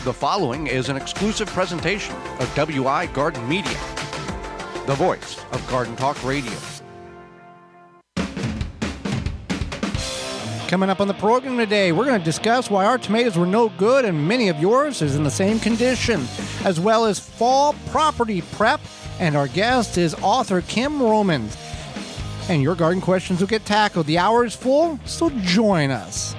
The following is an exclusive presentation of WI Garden Media, the voice of Garden Talk Radio. Coming up on the program today, we're going to discuss why our tomatoes were no good and many of yours is in the same condition, as well as fall property prep, and our guest is author Kim Romans. And your garden questions will get tackled. The hour is full, so join us.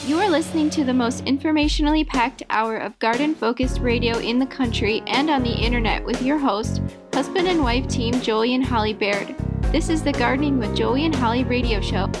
You are listening to the most informationally packed hour of garden-focused radio in the country and on the internet with your host, husband and wife team Joey and Holly Baird. This is the Gardening with Joey and Holly radio show.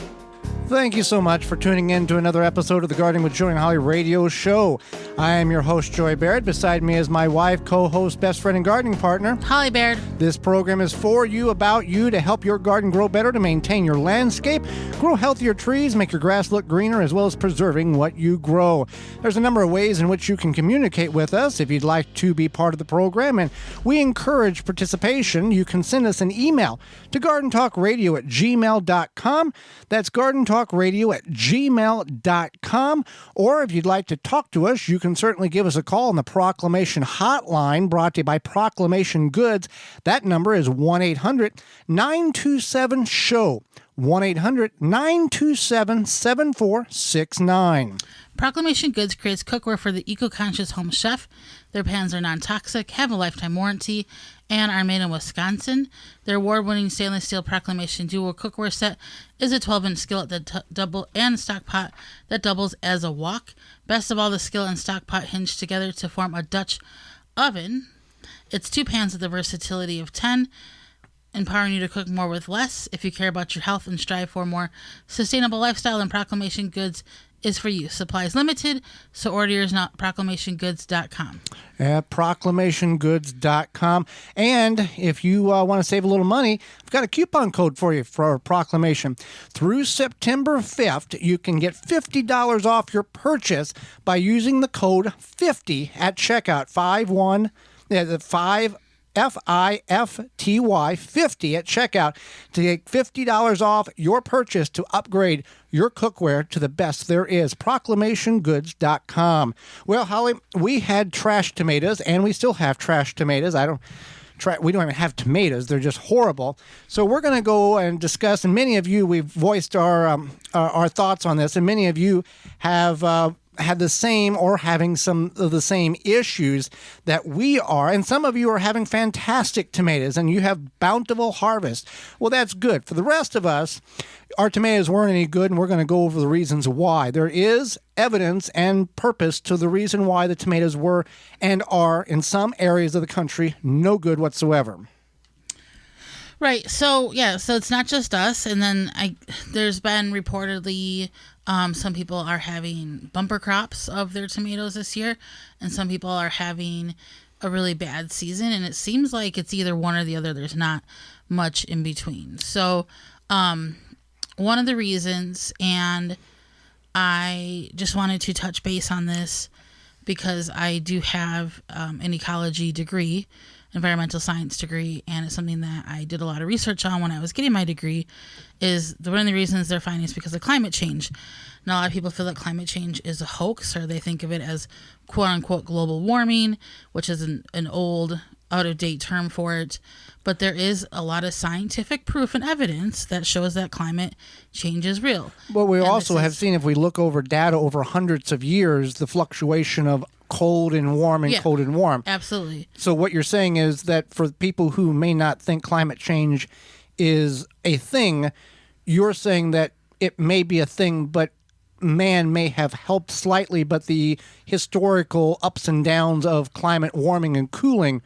Thank you so much for tuning in to another episode of the Gardening with Joey and Holly radio show. I am your host, Joey Baird. Beside me is my wife, co-host, best friend, and gardening partner, Holly Baird. This program is for you, about you, to help your garden grow better, to maintain your landscape, grow healthier trees, make your grass look greener, as well as preserving what you grow. There's a number of ways in which you can communicate with us if you'd like to be part of the program, and we encourage participation. You can send us an email to gardentalkradio@gmail.com. That's gardentalkradio@gmail.com. Or if you'd like to talk to us, you can certainly give us a call on the Proclamation Hotline, brought to you by Proclamation Goods. That number is 1-800-927-SHOW. 1-800-927-7469. Proclamation Goods creates cookware for the eco-conscious home chef. Their pans are non-toxic, have a lifetime warranty, and are made in Wisconsin. Their award-winning stainless steel Proclamation Dual cookware set is a 12-inch skillet that double and stock pot that doubles as a wok. Best of all, the skillet and stock pot hinge together to form a Dutch oven. It's two pans with the versatility of 10, empowering you to cook more with less. If you care about your health and strive for a more sustainable lifestyle, then Proclamation Goods is for you. Supplies limited, so order yours now at proclamationgoods.com. At proclamationgoods.com. And if you want to save a little money, I've got a coupon code for you for Proclamation. Through September 5th, you can get $50 off your purchase by using the code 50 at checkout. 5FTY 50 at checkout to get $50 off your purchase to upgrade your cookware to the best there is. Proclamationgoods.com. Well, Holly, we had trash tomatoes, and we still have trash tomatoes. We don't even have tomatoes. They're just horrible. So we're going to go and discuss, and many of you, we've voiced our thoughts on this, and many of you have had the same or having some of the same issues that we are. And some of you are having fantastic tomatoes and you have bountiful harvest. Well, that's good. For the rest of us, our tomatoes weren't any good, and we're going to go over the reasons why. There is evidence and purpose to the reason why the tomatoes were and are, in some areas of the country, no good whatsoever. Right. So it's not just us. And then there's been reportedly some people are having bumper crops of their tomatoes this year, and some people are having a really bad season. And it seems like it's either one or the other. There's not much in between. So one of the reasons, and I just wanted to touch base on this because I do have an ecology degree, environmental science degree, and it's something that I did a lot of research on when I was getting my degree. One of the reasons they're finding is because of climate change. Now, a lot of people feel that climate change is a hoax, or they think of it as quote-unquote global warming, which is an old, out-of-date term for it. But there is a lot of scientific proof and evidence that shows that climate change is real. Well, we also have seen, if we look over data over hundreds of years, the fluctuation of cold and warm and cold and warm. Absolutely. So what you're saying is that for people who may not think climate change is a thing, you're saying that it may be a thing, but man may have helped slightly, but the historical ups and downs of climate warming and cooling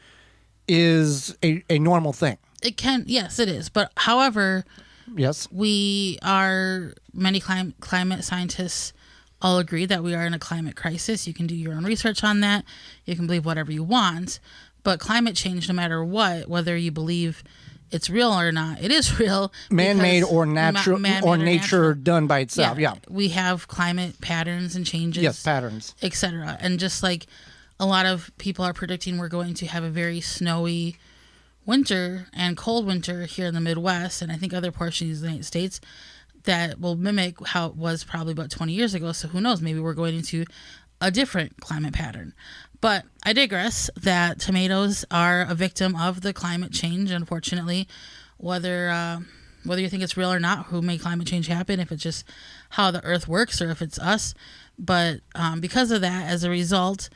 is a normal thing. It can, yes, it is. But however, yes, many climate scientists all agree that we are in a climate crisis. You can do your own research on that. You can believe whatever you want. But climate change, no matter what, whether you believe it's real or not, it is real. Man-made or natural, or nature done by itself. Yeah. We have climate patterns and changes. Yes, patterns. Etc. And just like a lot of people are predicting, we're going to have a very snowy winter and cold winter here in the Midwest, and I think other portions of the United States, that will mimic how it was probably about 20 years ago. So who knows? Maybe we're going into a different climate pattern. But I digress that tomatoes are a victim of the climate change, unfortunately. Whether you think it's real or not, who made climate change happen, if it's just how the earth works or if it's us. But because of that, as a result,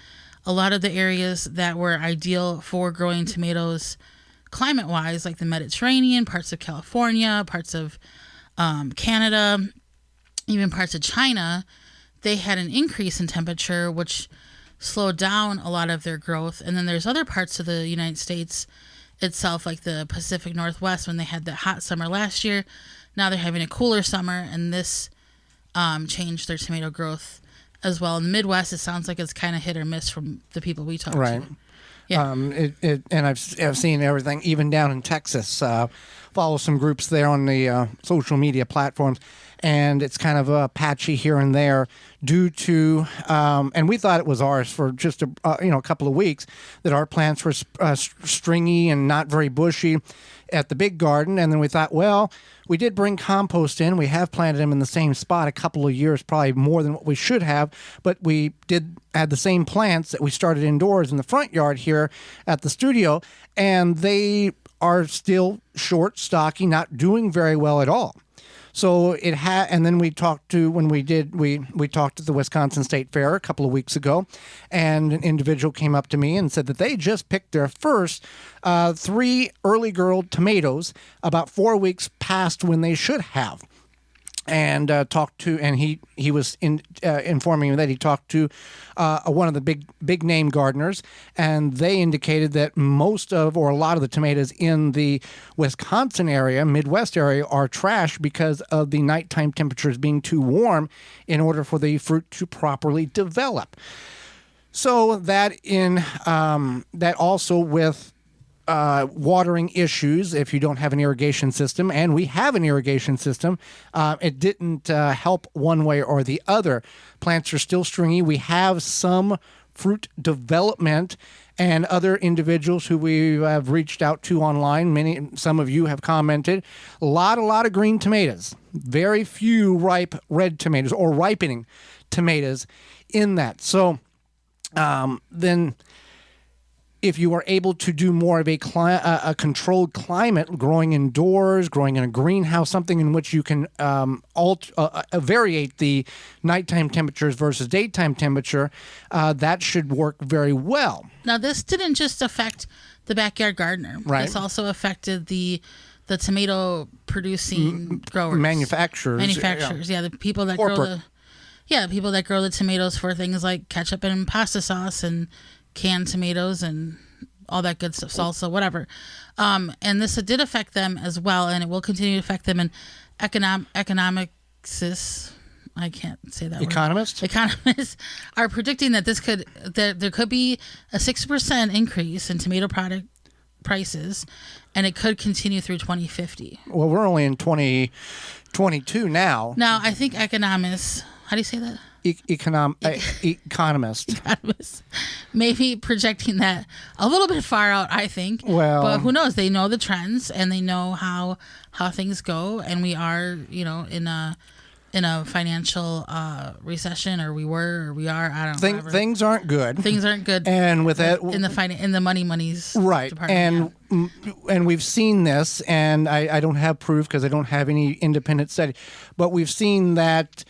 a lot of the areas that were ideal for growing tomatoes climate-wise, like the Mediterranean, parts of California, parts of Canada, even parts of China, they had an increase in temperature, which slowed down a lot of their growth. And then there's other parts of the United States itself, like the Pacific Northwest, when they had that hot summer last year. Now they're having a cooler summer, and this changed their tomato growth as well. In the Midwest, it sounds like it's kind of hit or miss from the people we talk Right. to. Yeah. And I've seen everything, even down in Texas. Follow some groups there on the social media platforms, and it's kind of patchy here and there due to, and we thought it was ours for just a couple of weeks, that our plants were stringy and not very bushy at the big garden, and then we thought, well, we did bring compost in. We have planted them in the same spot a couple of years, probably more than what we should have, but we did add the same plants that we started indoors in the front yard here at the studio, and they are still short, stocky, not doing very well at all. So it had, and then we talked to, we talked at the Wisconsin State Fair a couple of weeks ago, and an individual came up to me and said that they just picked their first 3 early girl tomatoes about 4 weeks past when they should have. And he was informing me that he talked to one of the big name gardeners, and they indicated that a lot of the tomatoes in the Wisconsin area, Midwest area, are trash because of the nighttime temperatures being too warm in order for the fruit to properly develop. So that also with watering issues, if you don't have an irrigation system, and we have an irrigation system, it didn't help one way or the other. Plants are still stringy. We have some fruit development, and other individuals who we have reached out to online, some of you have commented, a lot of green tomatoes, very few ripe red tomatoes or ripening tomatoes in that. So then if you are able to do more of a controlled climate, growing indoors, growing in a greenhouse, something in which you can variate the nighttime temperatures versus daytime temperature, that should work very well. Now, this didn't just affect the backyard gardener. Right. This also affected the tomato producing growers. Manufacturers. Yeah, the people that Corporate. grow the tomatoes for things like ketchup and pasta sauce and canned tomatoes and all that good stuff, salsa, whatever. And this did affect them as well, and it will continue to affect them in economics. I can't say that Economists? word. Economists are predicting that there could be a 6% increase in tomato product prices, and it could continue through 2050. Well, we're only in 2022 now. Now, I think economists, how do you say that? Economists maybe projecting that a little bit far out, I think. Well, but who knows? They know the trends and they know how things go, and we are, in a financial recession, or we were, or we are. I don't know. Things aren't good. Things aren't good. And with that, in the money's right, department, and we've seen this, and I don't have proof because I don't have any independent study, but we've seen that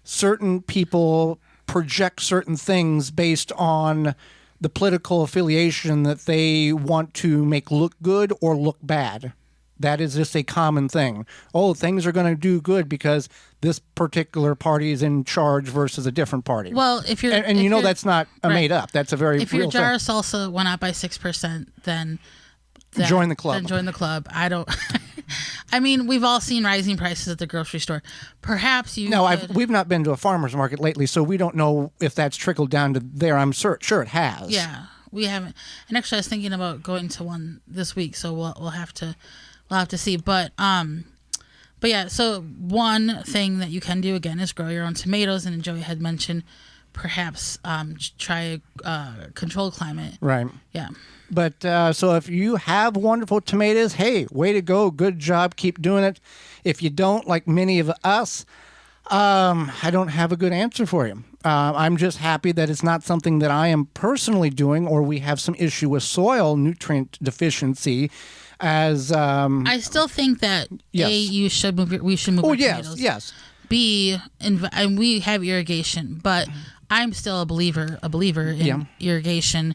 certain people project certain things based on the political affiliation that they want to make look good or look bad. That is just a common thing. Oh, things are going to do good because this particular party is in charge versus a different party. Well, if you're that's not made up. That's a very if real your jar thing. of salsa went up by 6%, then join the club. Then join the club. I don't. I mean, we've all seen rising prices at the grocery store. Perhaps you. No, we've not been to a farmer's market lately, so we don't know if that's trickled down to there. I'm sure it has. Yeah, we haven't. And actually, I was thinking about going to one this week, so we'll have to see. But yeah. So one thing that you can do again is grow your own tomatoes, and Joey had mentioned perhaps try a controlled climate. Right. Yeah. But so if you have wonderful tomatoes, hey, way to go. Good job. Keep doing it. If you don't, like many of us, I don't have a good answer for you. I'm just happy that it's not something that I am personally doing, or we have some issue with soil nutrient deficiency. As I still think that yes. we should move our tomatoes. Yes. B, and we have irrigation, but I'm still a believer in irrigation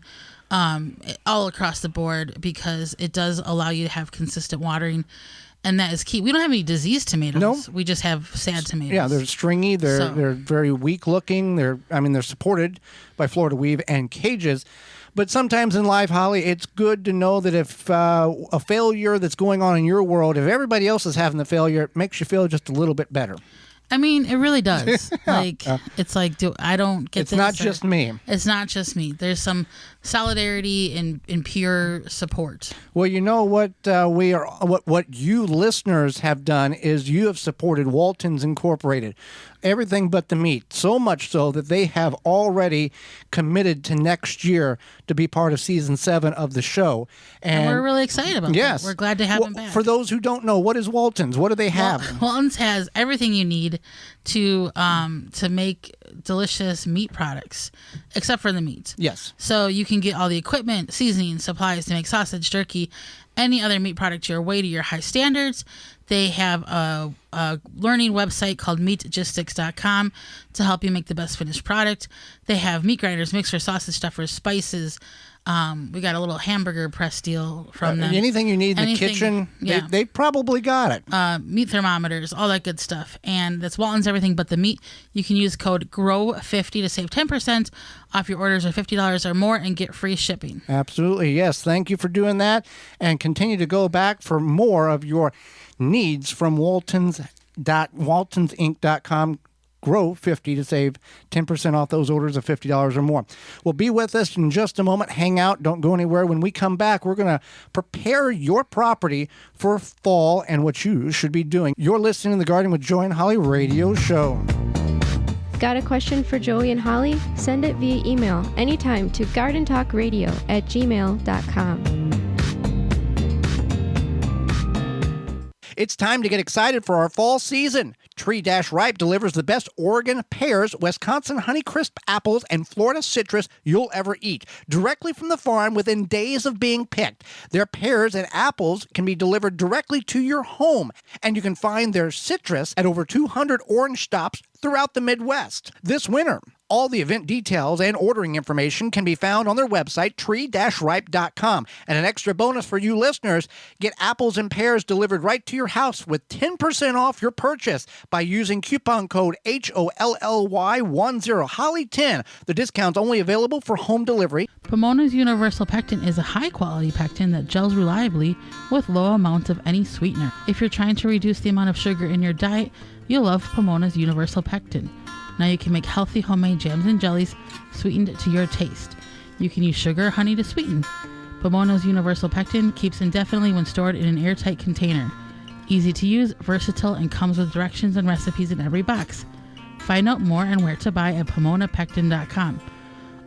all across the board, because it does allow you to have consistent watering, and that is key. We don't have any diseased tomatoes. Nope. We just have sad tomatoes. Yeah, they're stringy. They're very weak looking. They're supported by Florida weave and cages. But sometimes in life, Holly, it's good to know that if a failure that's going on in your world, if everybody else is having the failure, it makes you feel just a little bit better. I mean, it really does. It's like, I don't get it's this. Not just me. It's not just me. There's some solidarity and pure support. Well, you know what what you listeners have done is you have supported Walton's Incorporated. Everything but the meat. So much so that they have already committed to next year to be part of season 7 of the show. And we're really excited about that. We're glad to have them back. For those who don't know, what is Walton's? What do they have? Walton's has everything you need to make delicious meat products, except for the meat. Yes. So you can get all the equipment, seasoning, supplies to make sausage, jerky, any other meat product your way to your high standards. They have a learning website called meatgistics.com to help you make the best finished product. They have meat grinders, mixers, sausage stuffers, spices. We got a little hamburger press deal from them. Anything you need in the kitchen, they probably got it. Meat thermometers, all that good stuff. And that's Walton's everything but the meat. You can use code GROW50 to save 10% off your orders of $50 or more and get free shipping. Absolutely, yes. Thank you for doing that. And continue to go back for more of your needs from waltonsinc.com. Grow 50 to save 10% off those orders of $50 or more. Well, be with us in just a moment. Hang out. Don't go anywhere. When we come back, we're going to prepare your property for fall and what you should be doing. You're listening to the Garden with Joey and Holly radio show. Got a question for Joey and Holly? Send it via email anytime to gardentalkradio@gmail.com. It's time to get excited for our fall season. Tree-Ripe delivers the best Oregon pears, Wisconsin Honeycrisp apples, and Florida citrus you'll ever eat, directly from the farm within days of being picked. Their pears and apples can be delivered directly to your home, and you can find their citrus at over 200 orange stops throughout the Midwest. This winter, all the event details and ordering information can be found on their website, tree-ripe.com. And an extra bonus for you listeners, get apples and pears delivered right to your house with 10% off your purchase by using coupon code HOLLY10, Holly10. The discount's only available for home delivery. Pomona's Universal Pectin is a high-quality pectin that gels reliably with low amounts of any sweetener. If you're trying to reduce the amount of sugar in your diet, you'll love Pomona's Universal Pectin. Now you can make healthy homemade jams and jellies sweetened to your taste. You can use sugar or honey to sweeten. Pomona's Universal Pectin keeps indefinitely when stored in an airtight container. Easy to use, versatile, and comes with directions and recipes in every box. Find out more and where to buy at PomonaPectin.com.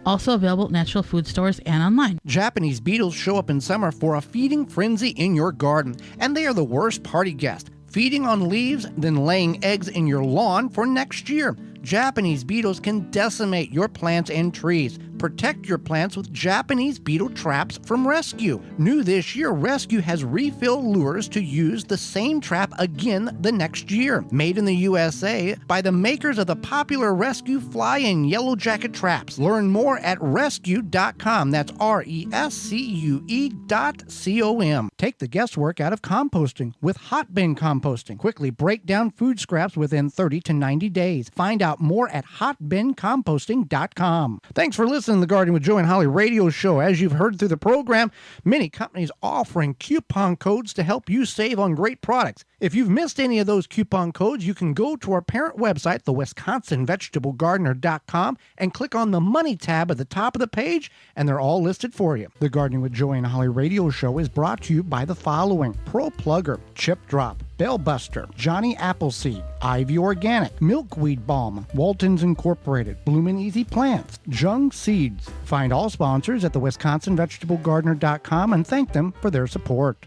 Also available at natural food stores and online. Japanese beetles show up in summer for a feeding frenzy in your garden, and they are the worst party guest. Feeding on leaves, then laying eggs in your lawn for next year. Japanese beetles can decimate your plants and trees. Protect your plants with Japanese beetle traps from Rescue. New this year, Rescue has refill lures to use the same trap again the next year. Made in the USA by the makers of the popular Rescue Fly and Yellow Jacket traps. Learn more at rescue.com. That's RESCUE.com. Take the guesswork out of composting with hot bin composting. Quickly break down food scraps within 30 to 90 days. Find out more at hotbincomposting.com. Thanks for listening to the Garden with Joe and Holly radio show. As you've heard through the program, many companies offering coupon codes to help you save on great products. If you've missed any of those coupon codes, you can go to our parent website, the WisconsinVegetableGardener.com, and click on the Money tab at the top of the page, and they're all listed for you. The Gardening with Joey and Holly radio show is brought to you by the following: Pro Plugger, Chip Drop, Bellbuster, Johnny Appleseed, Ivy Organic, Milkweed Balm, Walton's Incorporated, Bloomin' Easy Plants, Jung Seeds. Find all sponsors at the WisconsinVegetableGardener.com and thank them for their support.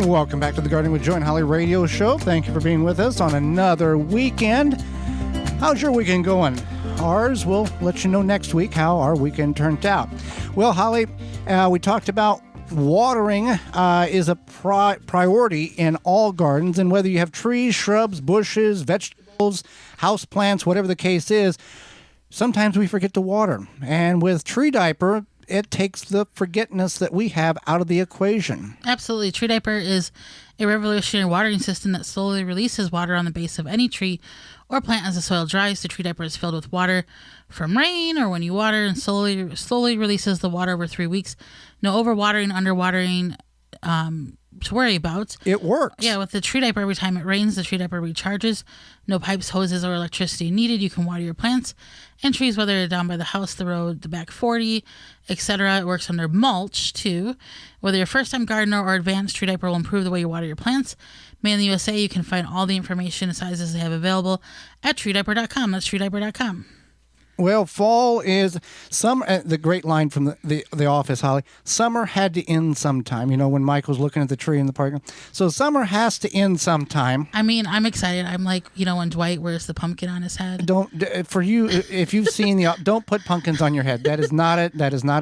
Welcome back to the Gardening with Joy and Holly radio show. Thank you for being with us on another weekend. How's your weekend going? Ours, we'll let you know next week how our weekend turned out. Well, Holly, we talked about watering is a priority in all gardens, and whether you have trees, shrubs, bushes, vegetables, house plants, whatever the case is, sometimes we forget to water. And with Tree Diaper, it takes the forgetfulness that we have out of the equation. Absolutely. Tree Diaper is a revolutionary watering system that slowly releases water on the base of any tree or plant as the soil dries. The Tree Diaper is filled with water from rain or when you water, and slowly releases the water over 3 weeks. No overwatering, underwatering to worry about. It works. Yeah, with the Tree Diaper, every time it rains, the Tree Diaper recharges. No pipes, hoses, or electricity needed. You can water your plants and trees, whether they're down by the house, the road, the back 40, etc. It works under mulch, too. Whether you're a first-time gardener or advanced, Tree Diaper will improve the way you water your plants. Made in the USA, you can find all the information and sizes they have available at treediaper.com. That's treediaper.com. Well, fall is summer. The great line from the office, Holly. Summer had to end sometime. You know, when Michael's looking at the tree in the park. So summer has to end sometime. I mean, I'm excited. I'm like, you know, when Dwight wears the pumpkin on his head. For you, if you've seen don't put pumpkins on your head. That is not a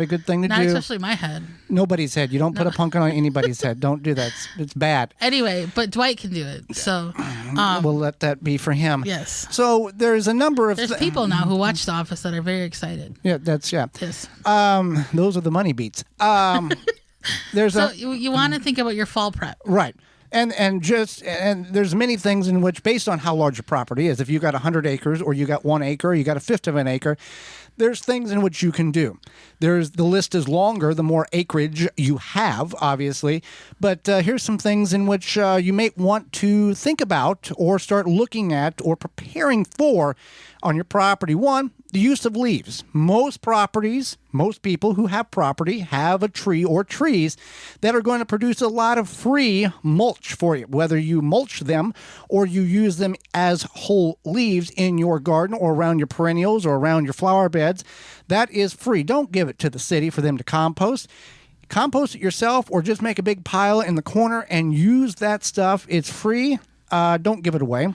good thing to do. Not especially my head. Nobody's head. You don't put a pumpkin on anybody's head. Don't do that. It's bad. Anyway, but Dwight can do it. So we'll let that be for him. Yes. So there's a number of people now who watch The Office that are very excited. Yeah. Yes. Those are the money beats. You want to think about your fall prep. Right. And there's many things in which, based on how large your property is, if you got 100 acres or you got 1 acre, or you got a fifth of an acre, there's things in which you can do. The list is longer the more acreage you have, obviously. But here's some things in which you may want to think about or start looking at or preparing for on your property. One, the use of leaves. Most people who have property have a tree or trees that are going to produce a lot of free mulch for you, whether you mulch them or you use them as whole leaves in your garden or around your perennials or around your flower beds. That is free. Don't give it to the city for them to compost. Compost it yourself or just make a big pile in the corner and use that stuff. It's free. Don't give it away.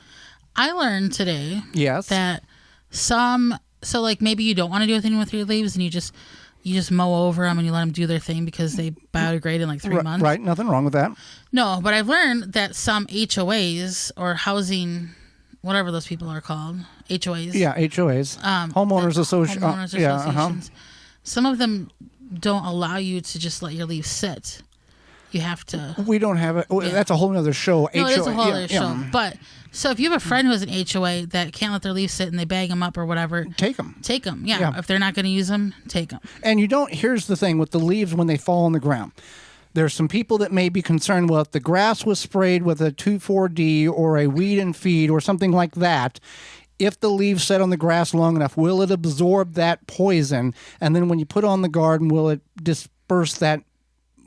I learned today that so like maybe you don't want to do anything with your leaves and you just mow over them and you let them do their thing because they biodegrade in like 3 months. Right. Nothing wrong with that. No, but I've learned that some HOAs or housing, whatever those people are called, HOAs. Yeah, HOAs. Homeowners associations. Yeah, some of them don't allow you to just let your leaves sit. You have to. We don't have it. Yeah. That's a whole other show. No, it's a whole other show. But so if you have a friend who has an HOA that can't let their leaves sit and they bag them up or whatever, take them. Yeah. If they're not going to use them, take them. And you don't. Here's the thing with the leaves when they fall on the ground. There's some people that may be concerned. Well, if the grass was sprayed with a 2,4-D or a weed and feed or something like that. If the leaves set on the grass long enough, will it absorb that poison? And then when you put on the garden, will it disperse that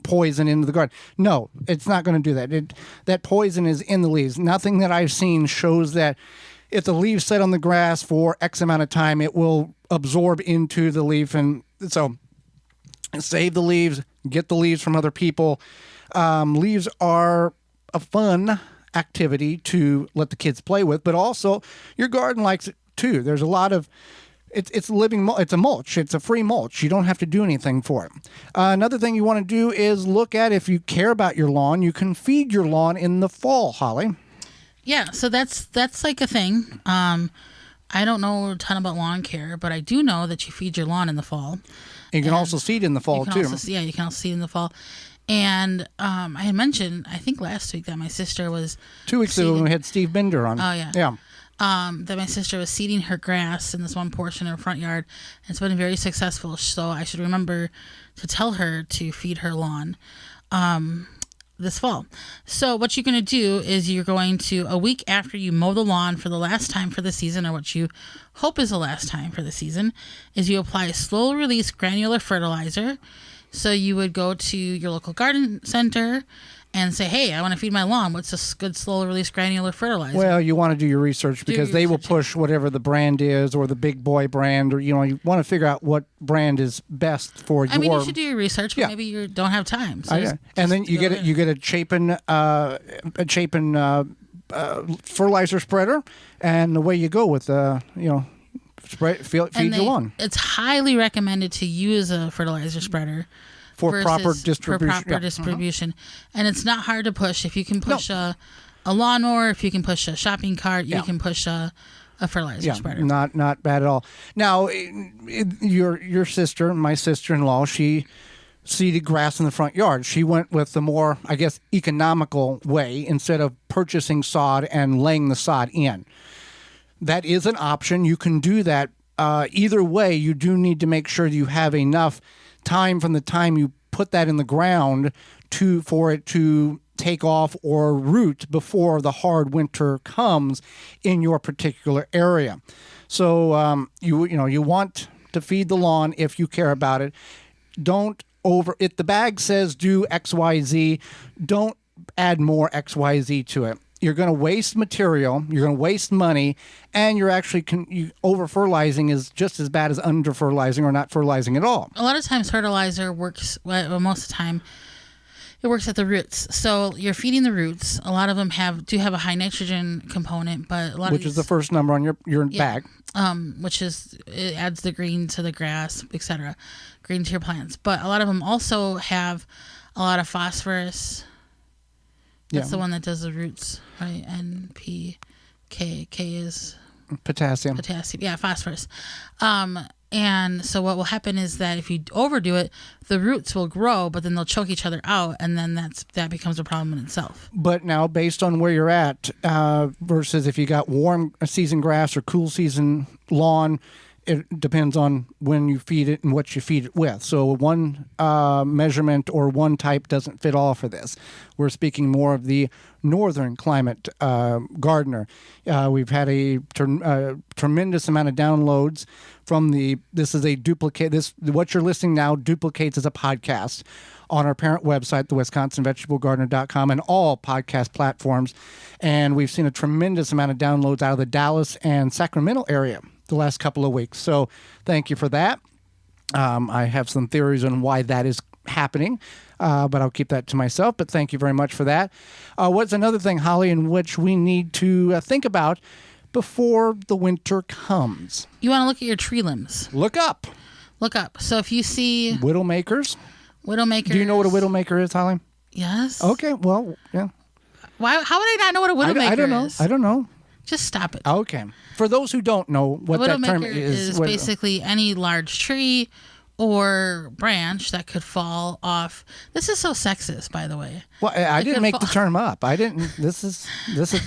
poison into the garden? No, it's not going to do that. That poison is in the leaves. Nothing that I've seen shows that if the leaves set on the grass for X amount of time, it will absorb into the leaf. And so save the leaves, get the leaves from other people. Leaves are a fun activity to let the kids play with, but also your garden likes it too. There's a lot of it's living. It's a mulch. It's a free mulch. You don't have to do anything for it. Another thing you want to do is look at, if you care about your lawn, you can feed your lawn in the fall, Holly. Yeah, so that's like a thing. I don't know a ton about lawn care, but I do know that you feed your lawn in the fall. You can also seed in the fall too. You can also seed in the fall. And I had mentioned, I think last week, that my sister was 2 weeks ago when we had Steve Bender on. Oh yeah. Yeah. That my sister was seeding her grass in this one portion of her front yard, and it's been very successful. So I should remember to tell her to feed her lawn this fall. So what you're going to do is you're going to, a week after you mow the lawn for the last time for the season, or what you hope is the last time for the season, is you apply a slow release granular fertilizer. So you would go to your local garden center and say, hey, I want to feed my lawn. What's a good slow release granular fertilizer? Well, you want to do your research because they will push whatever the brand is or the big boy brand, or you want to figure out what brand is best for your. I mean, you should do your research, but maybe you don't have time. So and then you get a Chapin fertilizer spreader, and away you go with feed your lawn. It's highly recommended to use a fertilizer spreader. For proper distribution. And it's not hard to push. If you can push a lawnmower, if you can push a shopping cart, you can push a fertilizer spreader. Not bad at all. Now, your sister, my sister-in-law, she seeded grass in the front yard. She went with the more, I guess, economical way instead of purchasing sod and laying the sod in. That is an option. You can do that. Either way, you do need to make sure you have enough time from the time you put that in the ground for it to take off or root before the hard winter comes in your particular area. So you want to feed the lawn if you care about it. Don't if the bag says do XYZ, don't add more XYZ to it. You're going to waste material, you're going to waste money, and you're actually over-fertilizing is just as bad as under-fertilizing or not fertilizing at all. A lot of times fertilizer works, well, most of the time, it works at the roots. So you're feeding the roots. A lot of them do have a high nitrogen component, but a lot which is the first number on your bag. Which is, it adds the green to the grass, etc., green to your plants. But a lot of them also have a lot of phosphorus. That's the one that does the roots, right? NPK. K is potassium. Yeah, phosphorus. And so what will happen is that if you overdo it, the roots will grow, but then they'll choke each other out, and then that becomes a problem in itself. But now, based on where you're at, versus if you got warm season grass or cool season lawn, it depends on when you feed it and what you feed it with. So one measurement or one type doesn't fit all for this. We're speaking more of the northern climate gardener. We've had a tremendous amount of downloads from this is a duplicate. What you're listening now duplicates as a podcast on our parent website, the WisconsinVegetableGardener.com, and all podcast platforms. And we've seen a tremendous amount of downloads out of the Dallas and Sacramento area the last couple of weeks. So thank you for that. I have some theories on why that is happening, but I'll keep that to myself. But thank you very much for that. What's another thing, Holly, in which we need to think about before the winter comes? You want to look at your tree limbs. Look up. So if you see Widowmakers. Do you know what a widowmaker is, Holly? Yes. Okay, well, yeah. How would I not know what a widowmaker is? I don't know. Just stop it. Okay. For those who don't know what that term is basically any large tree or branch that could fall off. This is so sexist, by the way. Well, I didn't make the term up. I didn't. This is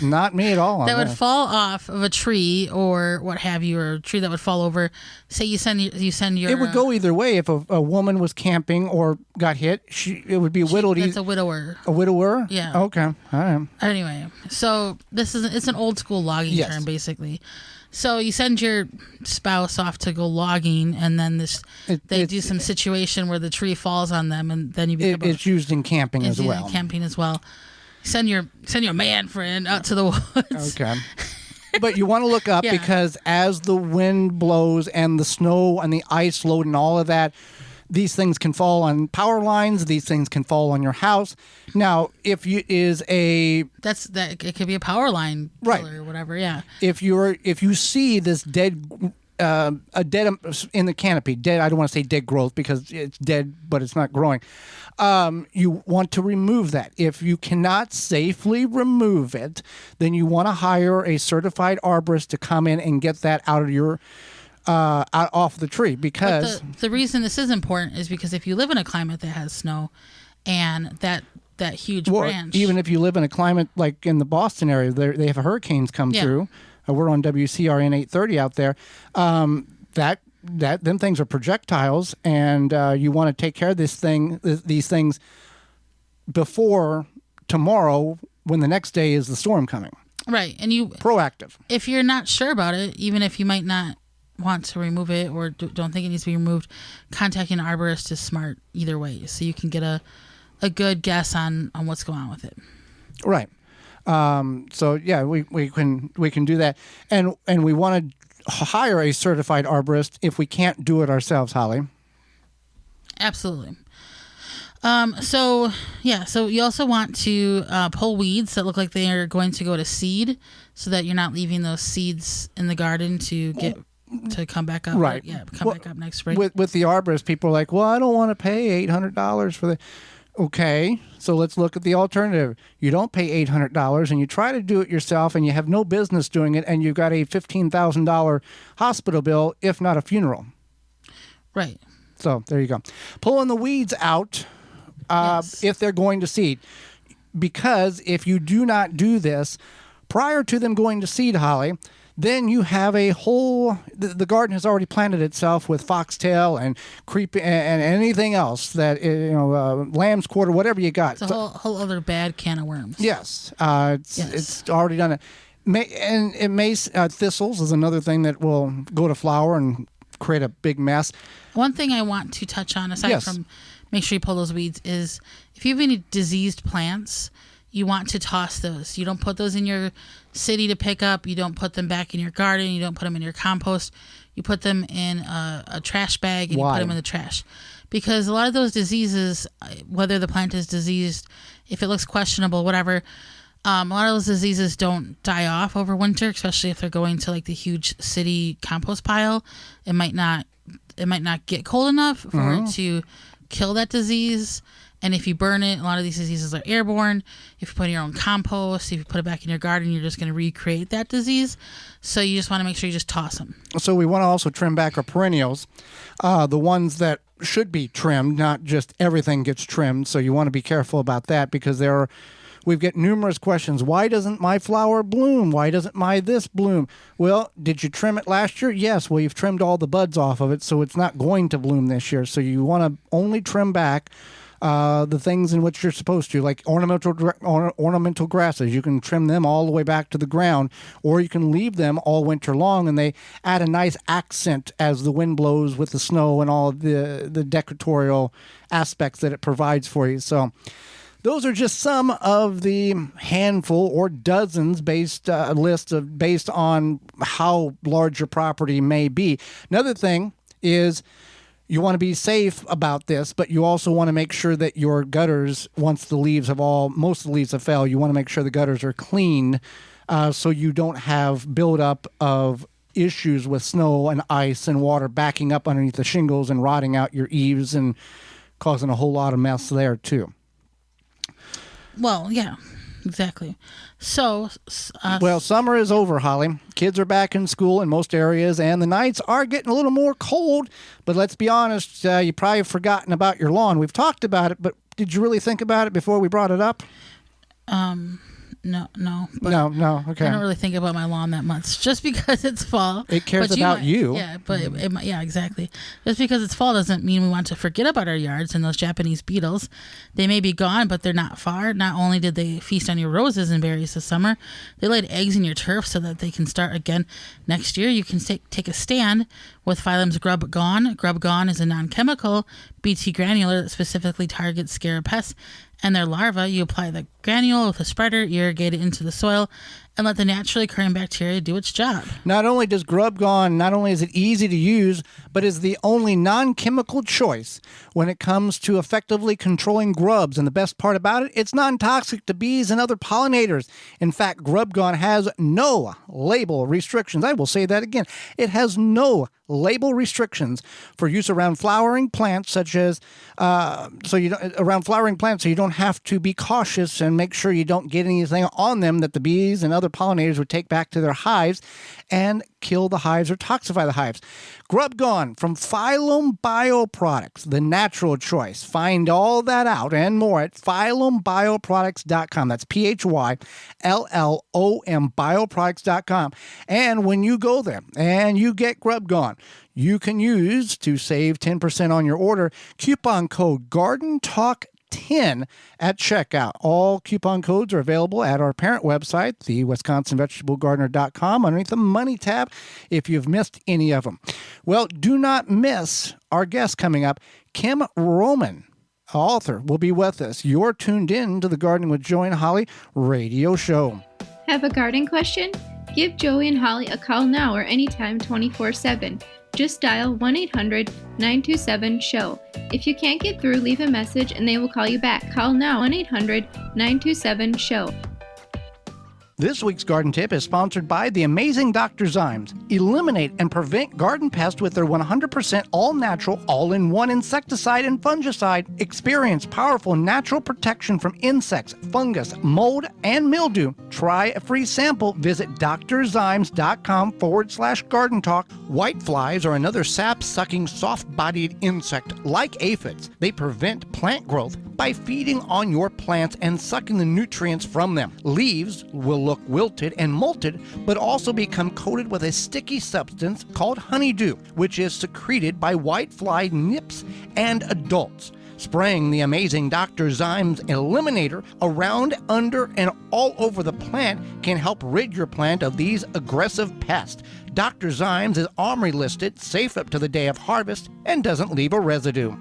not me at all. That would fall off of a tree or what have you, or a tree that would fall over. Say you send your. It would go either way. If a woman was camping or got hit, it would be widowed. That's a widower. A widower? Yeah. Okay. All right. Anyway, so it's an old school logging term, basically. So you send your spouse off to go logging, and then they do some situation where the tree falls on them, and then you become it's used in camping as well. Send your man friend out to the woods. Okay. But you want to look up because as the wind blows and the snow and the ice load and all of that, these things can fall on power lines. These things can fall on your house. Now, it could be a power line killer or whatever. Yeah. If you see this dead in the canopy, dead. I don't want to say dead growth because it's dead, but it's not growing. You want to remove that. If you cannot safely remove it, then you want to hire a certified arborist to come in and get that out of your. Off the tree, because the reason this is important is because if you live in a climate that has snow and that huge branch, even if you live in a climate like in the Boston area, they have hurricanes come through. We're on WCRN 830 out there. Them things are projectiles, and you want to take care of these things before tomorrow, when the next day is the storm coming. Right, and you proactive. If you're not sure about it, even if you might not want to remove it or don't think it needs to be removed, contacting an arborist is smart either way. So you can get a a good guess on what's going on with it. Right. So yeah, we can do that, and we want to hire a certified arborist if we can't do it ourselves, Holly. Absolutely. So you also want to pull weeds that look like they are going to go to seed, so that you're not leaving those seeds in the garden to come back up. Right. Back up next spring. With the arborist, people are like, well, I don't want to pay $800 for the. Okay, so let's look at the alternative. You don't pay $800 and you try to do it yourself and you have no business doing it, and you've got a $15,000 hospital bill, if not a funeral. Right. So there you go. Pulling the weeds out if they're going to seed. Because if you do not do this prior to them going to seed, Holly, then you have a whole, the garden has already planted itself with foxtail and creep and anything else that, lamb's quarter, whatever you got. It's a whole other bad can of worms. Yes. It's already done it. Thistles is another thing that will go to flower and create a big mess. One thing I want to touch on, aside from make sure you pull those weeds, is if you have any diseased plants, you want to toss those. You don't put those in your city to pick up. You don't put them back in your garden. You don't put them in your compost. You put them in a trash bag and you put them in the trash. Because a lot of those diseases, whether the plant is diseased, if it looks questionable, whatever, a lot of those diseases don't die off over winter, especially if they're going to like the huge city compost pile. It might not get cold enough for it to kill that disease. And if you burn it, a lot of these diseases are airborne. If you put it in your own compost, if you put it back in your garden, you're just going to recreate that disease. So you just want to make sure you just toss them. So we want to also trim back our perennials, the ones that should be trimmed, not just everything gets trimmed. So you want to be careful about that, because we've got numerous questions. Why doesn't my flower bloom? Why doesn't my this bloom? Well, did you trim it last year? Yes. Well, you've trimmed all the buds off of it, so it's not going to bloom this year. So you want to only trim back the things in which you're supposed to, like ornamental grasses. You can trim them all the way back to the ground, or you can leave them all winter long, and they add a nice accent as the wind blows with the snow and all the decoratorial aspects that it provides for you. So those are just some of the handful or dozens based on how large your property may be. Another thing is, you want to be safe about this, but you also want to make sure that your gutters, once most of the leaves have fell, you want to make sure the gutters are clean, so you don't have buildup of issues with snow and ice and water backing up underneath the shingles and rotting out your eaves and causing a whole lot of mess there too. Well, yeah, exactly. So, summer is over, Holly. Kids are back in school in most areas, and the nights are getting a little more cold. But let's be honest, you probably have forgotten about your lawn. We've talked about it, but did you really think about it before we brought it up? No. No. Okay. I don't really think about my lawn that much, just because it's fall. It cares about you. Yeah, but yeah, exactly. Just because it's fall doesn't mean we want to forget about our yards and those Japanese beetles. They may be gone, but they're not far. Not only did they feast on your roses and berries this summer, they laid eggs in your turf so that they can start again next year. You can take a stand with Phylum's Grub Gone. Grub Gone is a non-chemical Bt granular that specifically targets scarab pests and their larvae. You apply the granule with a spreader, irrigate it into the soil, and let the naturally occurring bacteria do its job. Not only is it easy to use, but is the only non-chemical choice when it comes to effectively controlling grubs. And the best part about it, it's non-toxic to bees and other pollinators. In fact, Grub Gone has no label restrictions. I will say that again. It has no label restrictions for use around flowering plants, so you don't have to be cautious and make sure you don't get anything on them that the bees and other pollinators would take back to their hives and kill the hives or toxify the hives. Grub Gone from Phylum Bioproducts, the natural choice. Find all that out and more at phyllumbioproducts.com. That's PHYLLOM bioproducts.com. And when you go there and you get Grub Gone, you can use, to save 10% on your order, coupon code GardenTalk10 at checkout. All coupon codes are available at our parent website, the WisconsinVegetableGardener.com, underneath the Money tab, if you've missed any of them. Well, do not miss our guest coming up, Kim Roman author, will be with us. You're tuned in to the Gardening with Joey and Holly radio show. Have a garden question? Give Joey and Holly a call now or anytime 24/7. Just dial 1-800-927-SHOW. If you can't get through, leave a message and they will call you back. Call now 1-800-927-SHOW. This week's garden tip is sponsored by the amazing Dr. Zymes. Eliminate and prevent garden pests with their 100% all-natural, all-in-one insecticide and fungicide. Experience powerful natural protection from insects, fungus, mold, and mildew. Try a free sample. Visit drzymes.com/garden talk. Whiteflies are another sap-sucking, soft-bodied insect like aphids. They prevent plant growth by feeding on your plants and sucking the nutrients from them. Leaves will look wilted and molted, but also become coated with a sticky substance called honeydew, which is secreted by whitefly nymphs and adults. Spraying the amazing Dr. Zymes Eliminator around, under, and all over the plant can help rid your plant of these aggressive pests. Dr. Zymes is OMRI listed, safe up to the day of harvest, and doesn't leave a residue.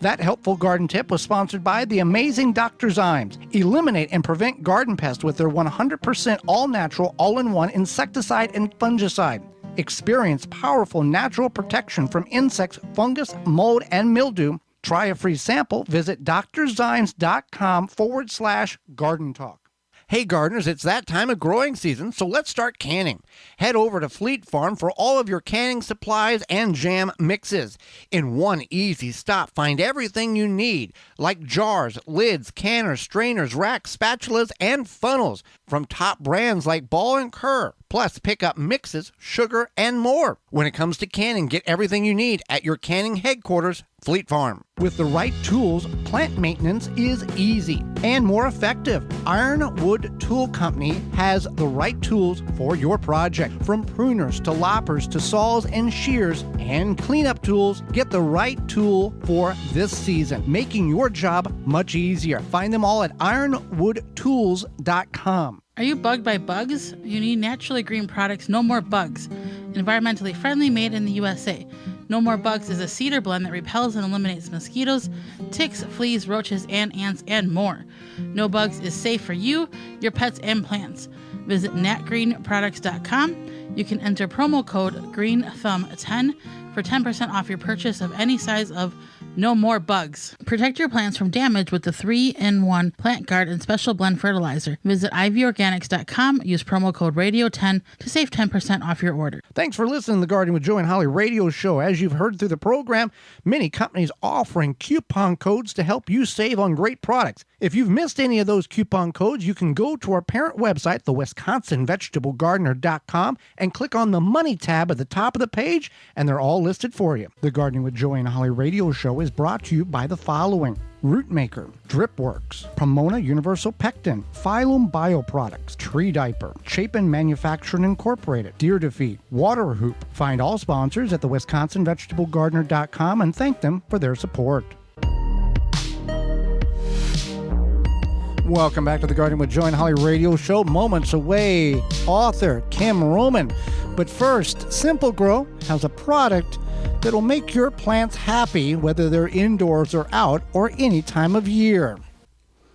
That helpful garden tip was sponsored by the amazing Dr. Zymes. Eliminate and prevent garden pests with their 100% all-natural, all-in-one insecticide and fungicide. Experience powerful natural protection from insects, fungus, mold, and mildew. Try a free sample. Visit drzymes.com/garden talk. Hey gardeners, it's that time of growing season, so let's start canning. Head over to Fleet Farm for all of your canning supplies and jam mixes. In one easy stop, find everything you need, like jars, lids, canners, strainers, racks, spatulas, and funnels from top brands like Ball and Kerr. Plus, pick up mixes, sugar, and more. When it comes to canning, get everything you need at your canning headquarters, Fleet Farm. With the right tools, plant maintenance is easy and more effective. Ironwood Tool Company has the right tools for your project. From pruners to loppers to saws and shears and cleanup tools, get the right tool for this season, making your job much easier. Find them all at ironwoodtools.com. Are you bugged by bugs? You need naturally green products, No More Bugs. Environmentally friendly, made in the USA. No More Bugs is a cedar blend that repels and eliminates mosquitoes, ticks, fleas, roaches, and ants, and more. No Bugs is safe for you, your pets, and plants. Visit natgreenproducts.com. You can enter promo code GREENTHUMB10 for 10% off your purchase of any size of No More Bugs. Protect your plants from damage with the 3-in-1 Plant Guard and Special Blend Fertilizer. Visit ivorganics.com. Use promo code RADIO10 to save 10% off your order. Thanks for listening to the Gardening with Joey and Holly radio show. As you've heard through the program, many companies offering coupon codes to help you save on great products. If you've missed any of those coupon codes, you can go to our parent website, the WisconsinVegetableGardener.com, and click on the Money tab at the top of the page, and they're all listed for you. The Gardening with Joey and Holly radio show is brought to you by the following: Rootmaker, Dripworks, Pomona Universal Pectin, Phylum Bioproducts, Tree Diaper, Chapin Manufacturing Incorporated, Deer Defeat, Water Hoop. Find all sponsors at the WisconsinVegetableGardener.com and thank them for their support. Welcome back to the Gardening with Joey and Holly radio show. Moments away, author Kim Roman. But first, Simple Grow has a product that'll make your plants happy whether they're indoors or out or any time of year.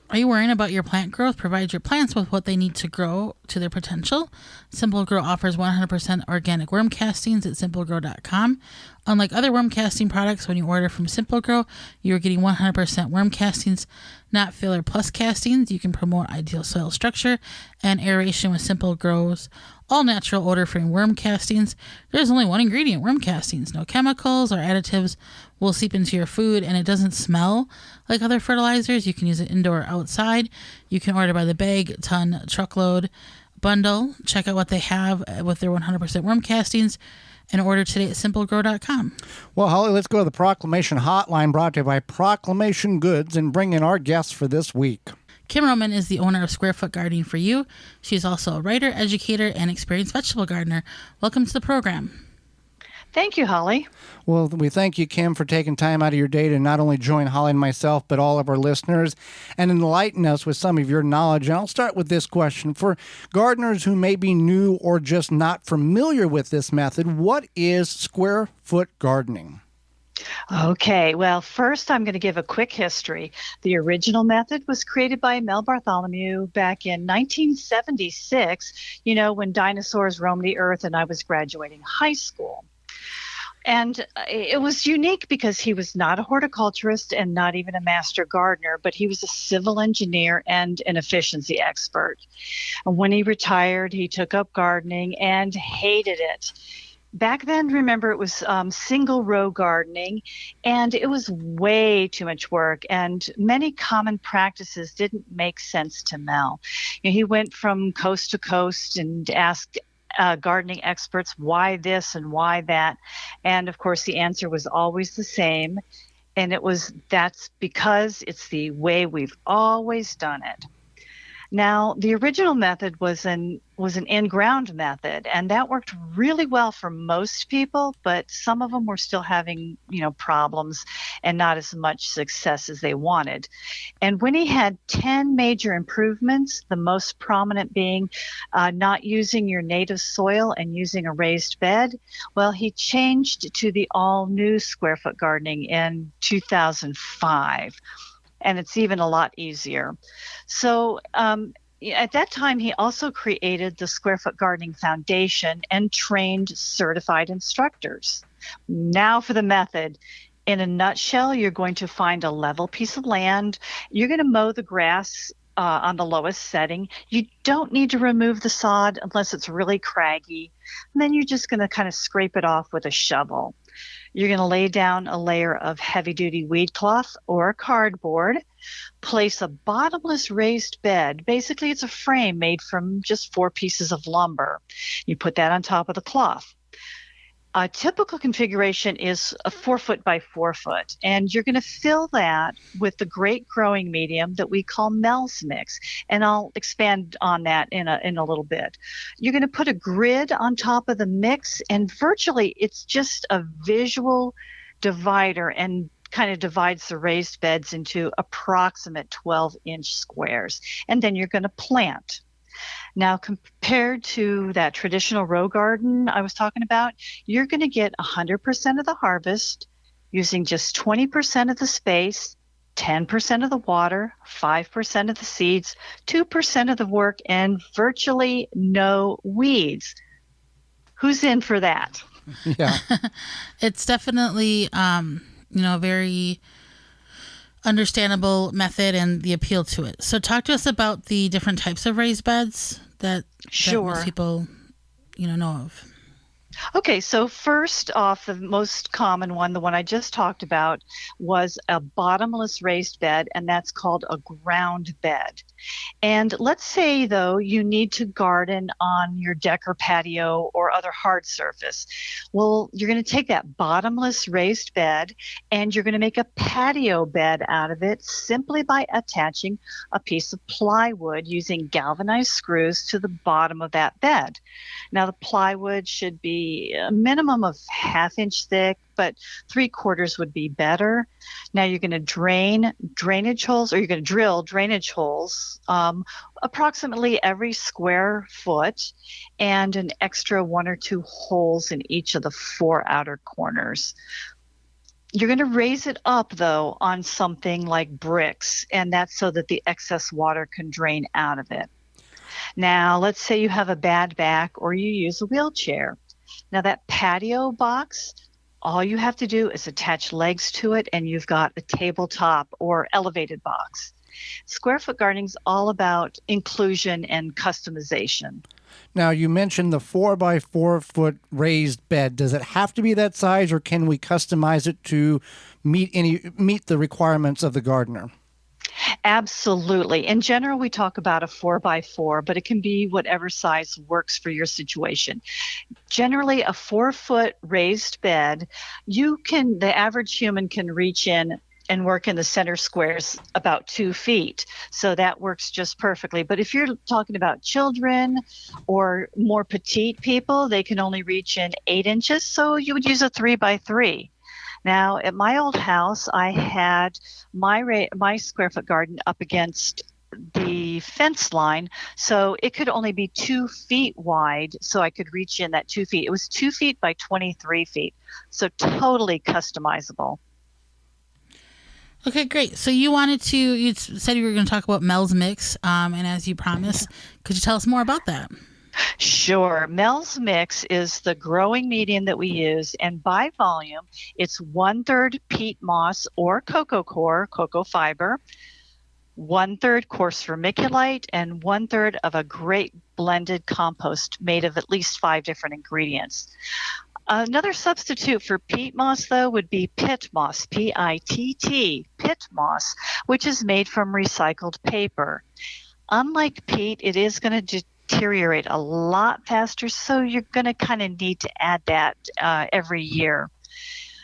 Are you worrying about your plant growth? Provide your plants with what they need to grow to their potential. Simple Grow offers 100% organic worm castings at simplegrow.com. Unlike other worm casting products, when you order from Simple Grow, you're getting 100% worm castings, not filler plus castings. You can promote ideal soil structure and aeration with Simple Grow's all-natural odor-free worm castings. There's only one ingredient, worm castings. No chemicals or additives will seep into your food, and it doesn't smell like other fertilizers. You can use it indoor or outside. You can order by the bag, ton, truckload, bundle. Check out what they have with their 100% worm castings and order today at simplegrow.com. Well, Holly, let's go to the Proclamation Hotline, brought to you by Proclamation Goods, and bring in our guests for this week. Kim Roman is the owner of Square Foot Gardening for You. She's also a writer, educator, and experienced vegetable gardener. Welcome to the program. Thank you, Holly. Well, we thank you, Kim, for taking time out of your day to not only join Holly and myself, but all of our listeners and enlighten us with some of your knowledge. And I'll start with this question. For gardeners who may be new or just not familiar with this method, what is square foot gardening? Okay, well, first I'm going to give a quick history. The original method was created by Mel Bartholomew back in 1976, when dinosaurs roamed the earth and I was graduating high school. And it was unique because he was not a horticulturist and not even a master gardener, but he was a civil engineer and an efficiency expert. And when he retired, he took up gardening and hated it. Back then, remember, it was single row gardening, and it was way too much work, and many common practices didn't make sense to Mel. He went from coast to coast and asked gardening experts why this and why that, and of course the answer was always the same, and that's because it's the way we've always done it. Now, the original method was an in-ground method, and that worked really well for most people, but some of them were still having, problems and not as much success as they wanted. And when he had 10 major improvements, the most prominent being not using your native soil and using a raised bed, well, he changed to the all-new square foot gardening in 2005. And it's even a lot easier. So at that time, he also created the Square Foot Gardening Foundation and trained certified instructors. Now for the method. In a nutshell, you're going to find a level piece of land. You're going to mow the grass on the lowest setting. You don't need to remove the sod unless it's really craggy. And then you're just going to kind of scrape it off with a shovel. You're going to lay down a layer of heavy-duty weed cloth or cardboard, place a bottomless raised bed. Basically, it's a frame made from just 4 pieces of lumber. You put that on top of the cloth. A typical configuration is a 4 foot by 4 foot, and you're going to fill that with the great growing medium that we call Mel's Mix, and I'll expand on that in a little bit. You're going to put a grid on top of the mix, and virtually it's just a visual divider and kind of divides the raised beds into approximate 12-inch squares, and then you're going to plant. Now, compared to that traditional row garden I was talking about, you're going to get 100% of the harvest using just 20% of the space, 10% of the water, 5% of the seeds, 2% of the work, and virtually no weeds. Who's in for that? Yeah. It's definitely, a very understandable method and the appeal to it. So talk to us about the different types of raised beds that most people, know of. Okay, so first off, the most common one, the one I just talked about, was a bottomless raised bed, and that's called a ground bed. And let's say, though, you need to garden on your deck or patio or other hard surface. Well, you're going to take that bottomless raised bed and you're going to make a patio bed out of it simply by attaching a piece of plywood using galvanized screws to the bottom of that bed. Now, the plywood should be a minimum of 1/2 inch thick, but 3/4 would be better. Now you're going to drill drainage holes approximately every square foot, and an extra 1 or 2 holes in each of the 4 outer corners. You're going to raise it up, though, on something like bricks, and that's so that the excess water can drain out of it. Now, let's say you have a bad back or you use a wheelchair. Now, that patio box, all you have to do is attach legs to it, and you've got a tabletop or elevated box. Square foot gardening is all about inclusion and customization. Now, you mentioned the 4 by 4 foot raised bed. Does it have to be that size, or can we customize it to meet the requirements of the gardener? Absolutely. In general, we talk about a 4 by 4, but it can be whatever size works for your situation. Generally, a 4 foot raised bed, the average human can reach in and work in the center squares about 2 feet. So that works just perfectly. But if you're talking about children or more petite people, they can only reach in 8 inches. So you would use a 3 by 3. Now, at my old house, I had my square foot garden up against the the fence line, so it could only be 2 feet wide, so I could reach in that 2 feet. It was 2 feet by 23 feet, so totally customizable. Okay, great. So you said you were going to talk about Mel's Mix, and as you promised, could you tell us more about that? Sure. Mel's Mix is the growing medium that we use, and by volume, it's 1/3 peat moss or cocoa coir, cocoa fiber, 1/3 coarse vermiculite, and 1/3 of a great blended compost made of at least 5 different ingredients. Another substitute for peat moss, though, would be pit moss, P-I-T-T, pit moss, which is made from recycled paper. Unlike peat, it is going to deteriorate a lot faster, so you're going to kind of need to add that every year.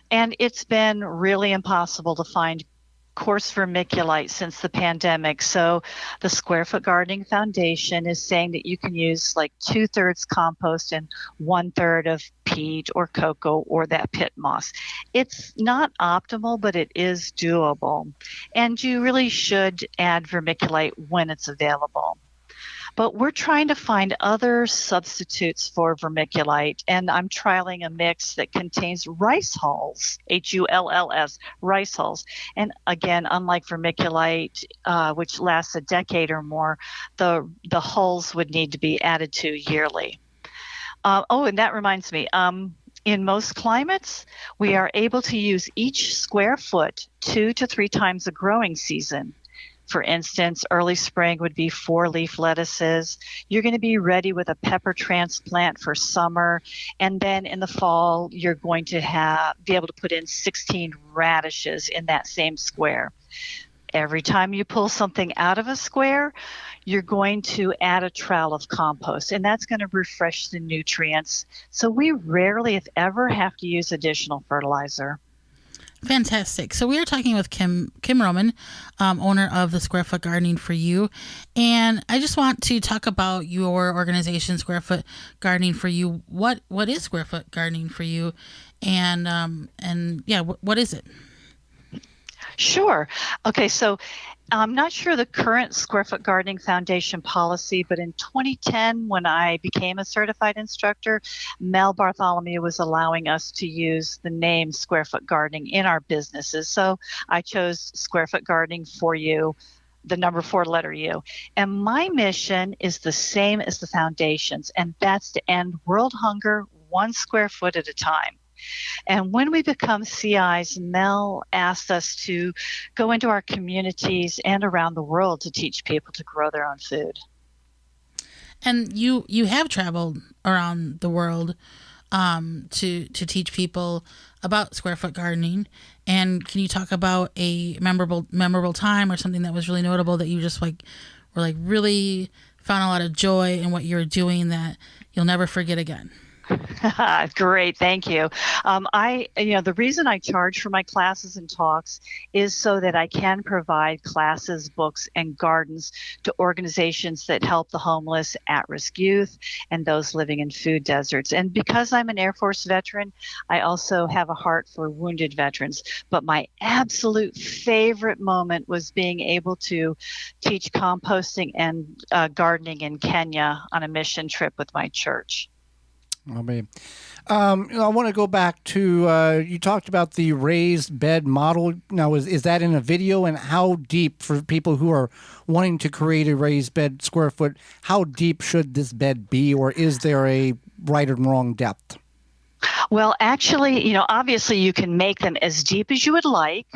And it's been really impossible to find coarse vermiculite since the pandemic. So the Square Foot Gardening Foundation is saying that you can use like 2/3 compost and 1/3 of peat or cocoa or that pit moss. It's not optimal, but it is doable. And you really should add vermiculite when it's available. But we're trying to find other substitutes for vermiculite, and I'm trialing a mix that contains rice hulls, Hulls, rice hulls. And again, unlike vermiculite, which lasts a decade or more, the hulls would need to be added to yearly. And that reminds me, in most climates, we are able to use each square foot 2 to 3 times a growing season. For instance, early spring would be 4-leaf lettuces. You're going to be ready with a pepper transplant for summer. And then in the fall, you're going to be able to put in 16 radishes in that same square. Every time you pull something out of a square, you're going to add a trowel of compost, and that's going to refresh the nutrients. So we rarely, if ever, have to use additional fertilizer. Fantastic. So we are talking with Kim Roman, owner of the Square Foot Gardening for You. And I just want to talk about your organization, Square Foot Gardening for You. What is Square Foot Gardening for You? And what is it? Sure. Okay, so I'm not sure the current Square Foot Gardening Foundation policy, but in 2010, when I became a certified instructor, Mel Bartholomew was allowing us to use the name Square Foot Gardening in our businesses. So I chose Square Foot Gardening for You, the number 4 letter U. And my mission is the same as the foundation's, and that's to end world hunger 1 square foot at a time. And when we become CIs, Mel asked us to go into our communities and around the world to teach people to grow their own food. And you have traveled around the world to teach people about Square Foot Gardening. And can you talk about a memorable time or something that was really notable that you just really found a lot of joy in what you were doing that you'll never forget again? Great, thank you. The reason I charge for my classes and talks is so that I can provide classes, books, and gardens to organizations that help the homeless, at-risk youth, and those living in food deserts. And because I'm an Air Force veteran, I also have a heart for wounded veterans. But my absolute favorite moment was being able to teach composting and gardening in Kenya on a mission trip with my church. I want to go back to, you talked about the raised bed model. Now, is that in a video? And how deep, for people who are wanting to create a raised bed square foot, how deep should this bed be, or is there a right and wrong depth? Well, actually, obviously you can make them as deep as you would like,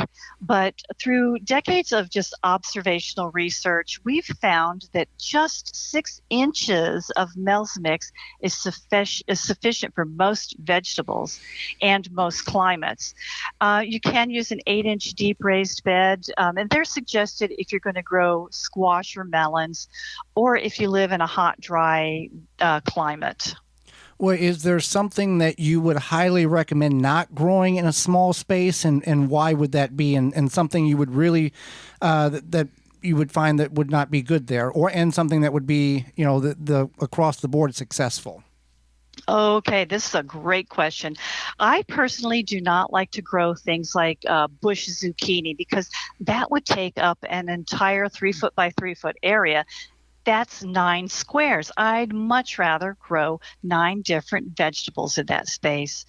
but through decades of just observational research, we've found that just 6 inches of Mel's Mix is sufficient for most vegetables and most climates. You can use an 8-inch deep raised bed, and they're suggested if you're going to grow squash or melons, or if you live in a hot, dry climate. Well, is there something that you would highly recommend not growing in a small space, and why would that be? And something you would really that you would find that would not be good there, and something that would be the across the board successful? Okay, this is a great question. I personally do not like to grow things like bush zucchini because that would take up an entire 3 foot by 3 foot area. That's 9 squares. I'd much rather grow 9 different vegetables in that space.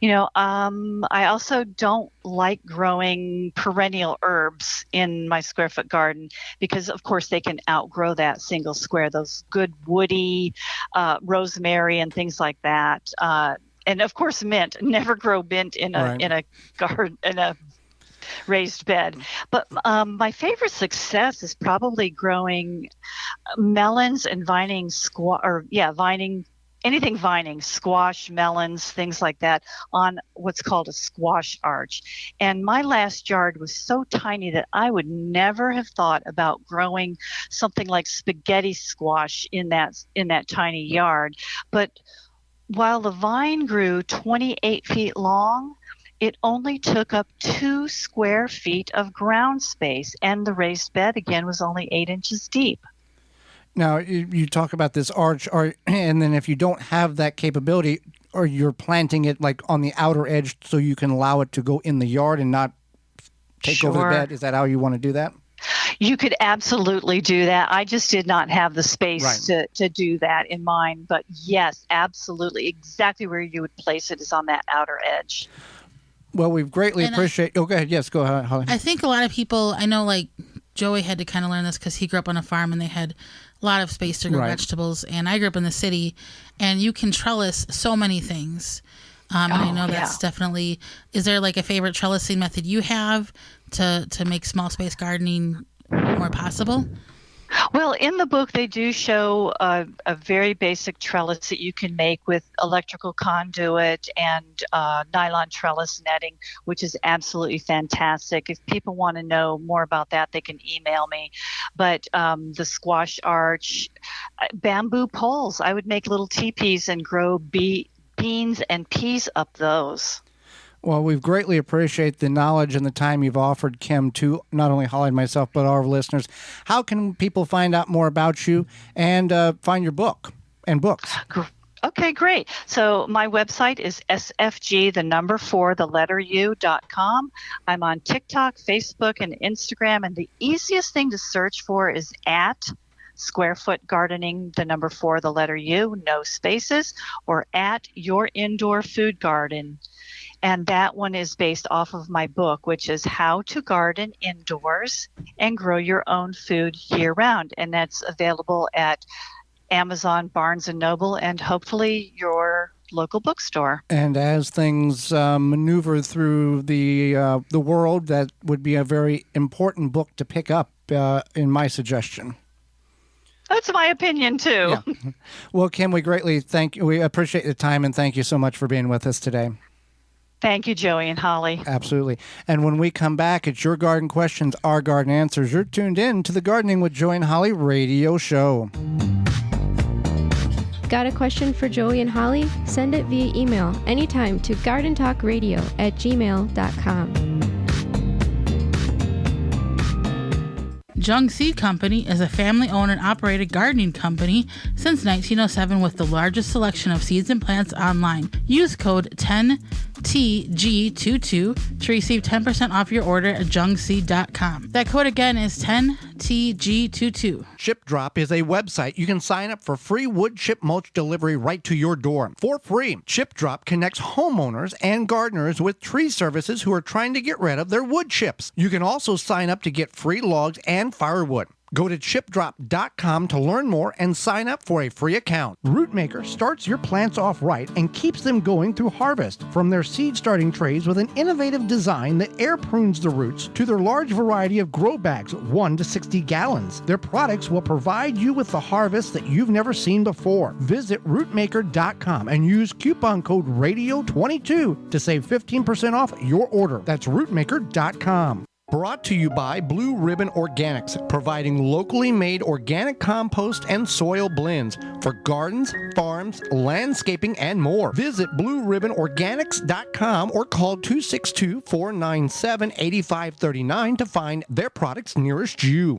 I also don't like growing perennial herbs in my square foot garden because, of course, they can outgrow that single square. Those good woody rosemary and things like that. And of course, mint. Never grow mint in a Right. in a garden in a raised bed. But my favorite success is probably growing melons and vining anything vining, squash, melons, things like that on what's called a squash arch. And my last yard was so tiny that I would never have thought about growing something like spaghetti squash in that tiny yard. But while the vine grew 28 feet long, it only took up 2 square feet of ground space, and the raised bed again was only 8 inches deep. Now, you talk about this arch, and then if you don't have that capability, or you're planting it like on the outer edge so you can allow it to go in the yard and not take over the Sure. bed, is that how you want to do that? You could absolutely do that. I just did not have the space to do that in mind. But yes, absolutely. Exactly where you would place it is on that outer edge. Well, we greatly And appreciate. Oh, go ahead. Yes, go ahead, Holly. I think a lot of people, I know like Joey had to kind of learn this because he grew up on a farm and they had a lot of space to grow Right. vegetables. And I grew up in the city, and you can trellis so many things. And I know that's definitely. Is there like a favorite trellising method you have to make small space gardening more possible? Well, in the book, they do show a very basic trellis that you can make with electrical conduit and nylon trellis netting, which is absolutely fantastic. If people want to know more about that, they can email me. But the squash arch, bamboo poles, I would make little teepees and grow beans and peas up those. Well, we greatly appreciate the knowledge and the time you've offered, Kim, to not only Holly and myself, but our listeners. How can people find out more about you and find your book and books? Okay, great. So my website is sfg4u.com. I'm on TikTok, Facebook, and Instagram. And the easiest thing to search for is at Square Foot Gardening, 4 U, no spaces, or at Your Indoor Food Garden. And that one is based off of my book, which is How to Garden Indoors and Grow Your Own Food Year-Round. And that's available at Amazon, Barnes & Noble, and hopefully your local bookstore. And as things maneuver through the world, that would be a very important book to pick up, in my suggestion. That's my opinion, too. Yeah. Well, Kim, we greatly thank you. We appreciate the time, and thank you so much for being with us today. Thank you, Joey and Holly. Absolutely. And when we come back, it's your garden questions, our garden answers. You're tuned in to the Gardening with Joey and Holly radio show. Got a question for Joey and Holly? Send it via email anytime to gardentalkradio@gmail.com. Jung Seed Company is a family-owned and operated gardening company since 1907 with the largest selection of seeds and plants online. Use code 10TG22 to receive 10% off your order at jungseed.com. That code again is 10TG22. Chip Drop is a website you can sign up for free wood chip mulch delivery right to your door for free. Chip Drop connects homeowners and gardeners with tree services who are trying to get rid of their wood chips. You can also sign up to get free logs and firewood. Go to chipdrop.com to learn more and sign up for a free account. Rootmaker starts your plants off right and keeps them going through harvest. From their seed starting trays with an innovative design that air prunes the roots to their large variety of grow bags, 1 to 60 gallons. Their products will provide you with the harvest that you've never seen before. Visit rootmaker.com and use coupon code RADIO22 to save 15% off your order. That's rootmaker.com. Brought to you by Blue Ribbon Organics, providing locally made organic compost and soil blends for gardens, farms, landscaping, and more. Visit BlueRibbonOrganics.com or call 262-497-8539 to find their products nearest you.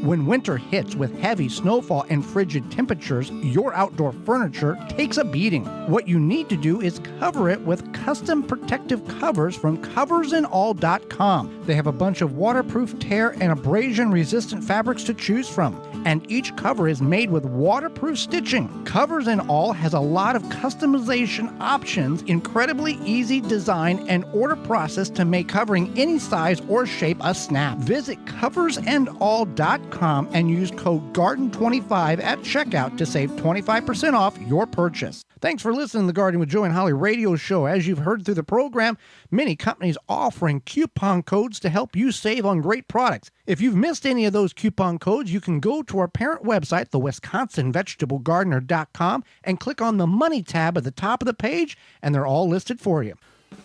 When winter hits with heavy snowfall and frigid temperatures, your outdoor furniture takes a beating. What you need to do is cover it with custom protective covers from coversandall.com. They have a bunch of waterproof, tear, and abrasion-resistant fabrics to choose from, and each cover is made with waterproof stitching. Covers and All has a lot of customization options, incredibly easy design, and order process to make covering any size or shape a snap. Visit coversandall.com and use code GARDEN25 at checkout to save 25% off your purchase. Thanks for listening to the Gardening with Joe and Holly radio show. As you've heard through the program, many companies offering coupon codes to help you save on great products. If you've missed any of those coupon codes, you can go to our parent website, the WisconsinVegetableGardener.com, and click on the Money tab at the top of the page, and they're all listed for you.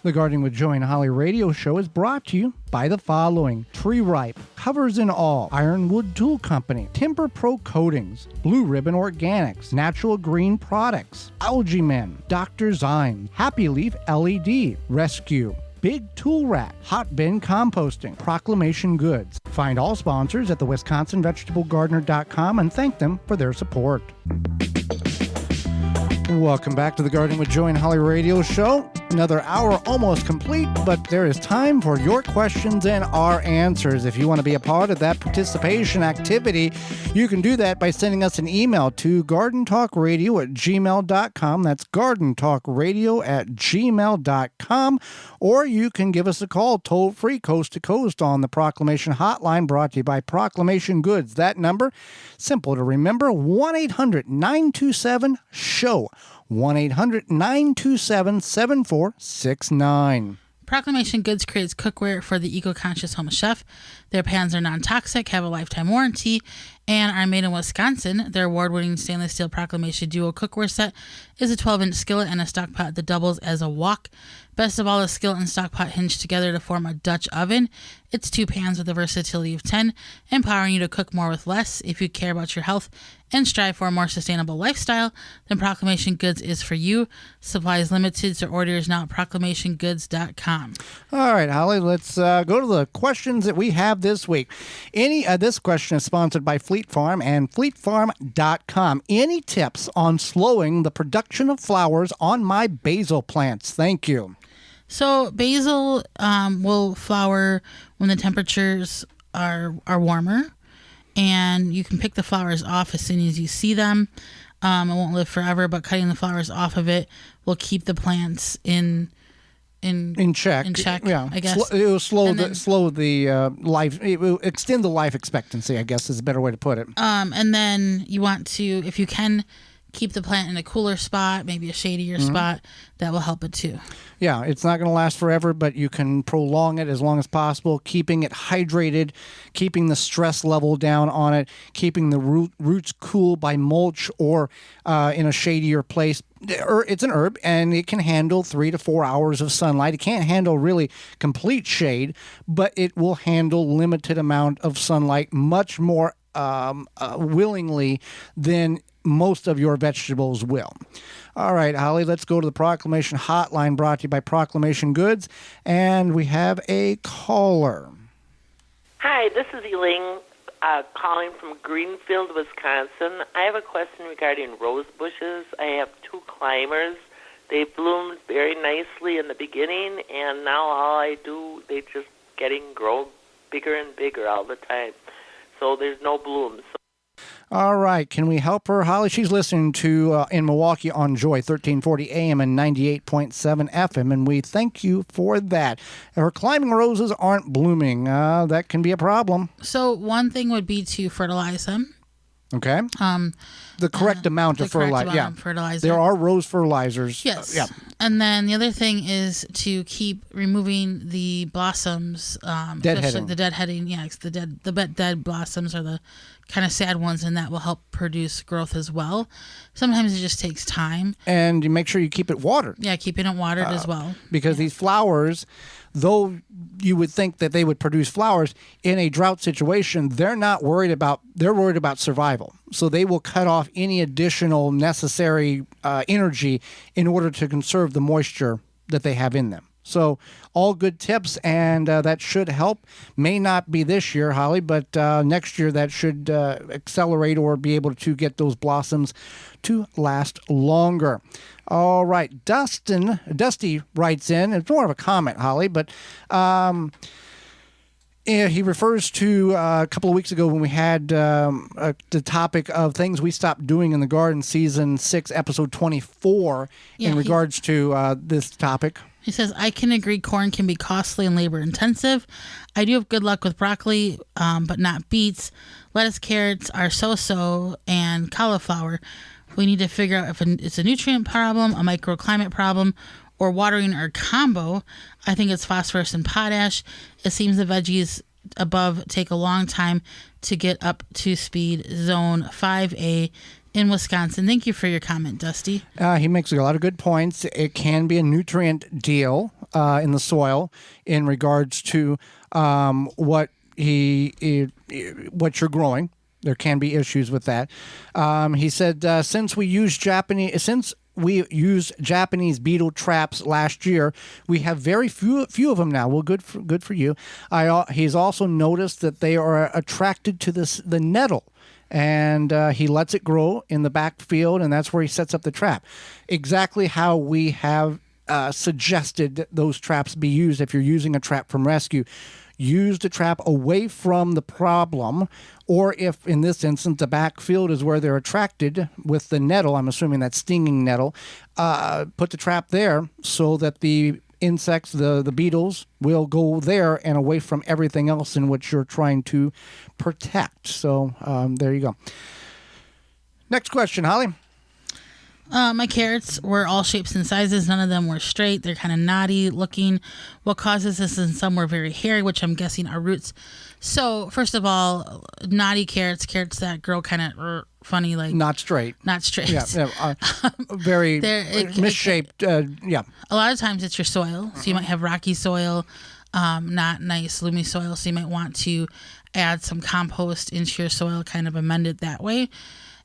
The Gardening with Joe and Holly radio show is brought to you by the following: Tree Ripe, Covers and All, Ironwood Tool Company, Timber Pro Coatings, Blue Ribbon Organics, Natural Green Products, Algae Men, Dr. Zymes, Happy Leaf LED, Rescue, Big Tool Rack, Hot Bin Composting, Proclamation Goods. Find all sponsors at the WisconsinVegetableGardener.com and thank them for their support. Welcome back to the Gardening with Joe and Holly radio show. Another hour almost complete, but there is time for your questions and our answers. If you want to be a part of that participation activity, you can do that by sending us an email to gardentalkradio@gmail.com. That's gardentalkradio@gmail.com. Or you can give us a call toll free coast to coast on the Proclamation Hotline, brought to you by Proclamation Goods. That number, simple to remember, 1-800-927-SHOW. 1-800-927-7469. Proclamation Goods creates cookware for the eco-conscious home chef. Their pans are non-toxic, have a lifetime warranty, and are made in Wisconsin. Their award-winning stainless steel Proclamation Duo cookware set is a 12-inch skillet and a stock pot that doubles as a wok. Best of all, the skillet and stock pot hinge together to form a Dutch oven. It's 2 pans with a versatility of 10, empowering you to cook more with less. If you care about your health and strive for a more sustainable lifestyle, then Proclamation Goods is for you. Supply is limited, so orders now at proclamationgoods.com. All right, Holly, let's go to the questions that we have this week. This question is sponsored by Fleet Farm and fleetfarm.com. Any tips on slowing the production of flowers on my basil plants? Thank you. So basil will flower when the temperatures are warmer, and you can pick the flowers off as soon as you see them. It won't live forever, but cutting the flowers off of it will keep the plants in check. Yeah, I guess it will slow the life. It will extend the life expectancy, I guess is a better way to put it. And then you want to, if you can, keep the plant in a cooler spot, maybe a shadier spot. That will help it too. Yeah, it's not going to last forever, but you can prolong it as long as possible, keeping it hydrated, keeping the stress level down on it, keeping the roots cool by mulch or in a shadier place. It's an herb, and it can handle 3 to 4 hours of sunlight. It can't handle really complete shade, but it will handle limited amount of sunlight much more willingly than most of your vegetables will. All right, Holly, let's go to the Proclamation Hotline, brought to you by Proclamation Goods, and we have a caller. Hi, this is Elaine calling from Greenfield, Wisconsin. I have a question regarding rose bushes. I have 2 climbers. They bloomed very nicely in the beginning, and now all I do, they just grow bigger and bigger all the time. So there's no blooms. All right. Can we help her, Holly? She's listening to in Milwaukee on Joy, 1340 AM and 98.7 FM, and we thank you for that. Her climbing roses aren't blooming. That can be a problem. So one thing would be to fertilize them. Okay. The correct amount of fertilizer. There are rose fertilizers. Yes. Yeah. And then the other thing is to keep removing the blossoms. Deadheading. The deadheading. Yeah, the dead blossoms are the kind of sad ones, and that will help produce growth as well. Sometimes it just takes time. And you make sure you keep it watered. Yeah, keeping it watered as well. Because these flowers, though you would think that they would produce flowers in a drought situation, they're worried about survival. So they will cut off any additional necessary energy in order to conserve the moisture that they have in them. So all good tips, and that should help. May not be this year, Holly, but next year that should accelerate or be able to get those blossoms to last longer. All right, Dusty writes in. It's more of a comment, Holly, but he refers to a couple of weeks ago when we had the topic of things we stopped doing in the garden, season 6, episode 24, in regards to this topic. He says, I can agree corn can be costly and labor intensive. I do have good luck with broccoli, but not beets. Lettuce, carrots are so-so, and cauliflower. We need to figure out if it's a nutrient problem, a microclimate problem, or watering or combo. I think it's phosphorus and potash. It seems the veggies above take a long time to get up to speed. Zone 5A in Wisconsin. Thank you for your comment, Dusty. He makes a lot of good points. It can be a nutrient deal in the soil in regards to what you're growing. There can be issues with that. He said since we used Japanese beetle traps last year, we have very few of them now. Well, good for you. He's also noticed that they are attracted to the nettle. And he lets it grow in the backfield, and that's where he sets up the trap. Exactly how we have suggested those traps be used if you're using a trap from rescue. Use the trap away from the problem, or if, in this instance, the backfield is where they're attracted with the nettle, I'm assuming that's stinging nettle, put the trap there so that the insects, the beetles, will go there and away from everything else in which you're trying to protect. So there you go. Next question, Holly. My carrots were all shapes and sizes. None of them were straight. They're kind of knotty looking. What causes this? And some were very hairy, which I'm guessing are roots. So first of all, knotty carrots that grow kind of funny, like not straight. Yeah, very misshaped. Yeah. A lot of times it's your soil. So you might have rocky soil, not nice loomy soil. So you might want to add some compost into your soil, kind of amend it that way.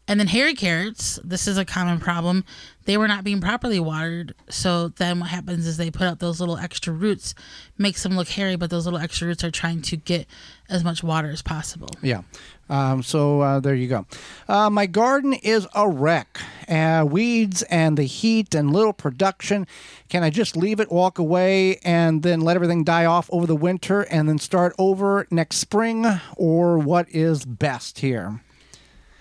And then hairy carrots, this is a common problem. They were not being properly watered. So then what happens is they put out those little extra roots, makes them look hairy, but those little extra roots are trying to get as much water as possible. Yeah. So there you go. My garden is a wreck. Weeds and the heat and little production. Can I just leave it, walk away, and then let everything die off over the winter and then start over next spring? Or what is best here?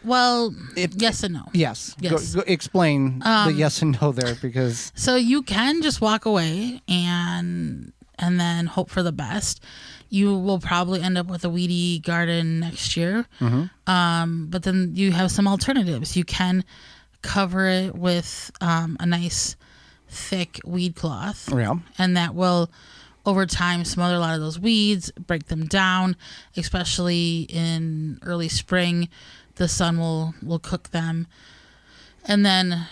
Well, yes and no. Yes. Go explain the yes and no there, because... So you can just walk away and then hope for the best. You will probably end up with a weedy garden next year. Mm-hmm. But then you have some alternatives. You can cover it with a nice thick weed cloth. Yeah. And that will, over time, smother a lot of those weeds, break them down, especially in early spring. The sun will cook them, and then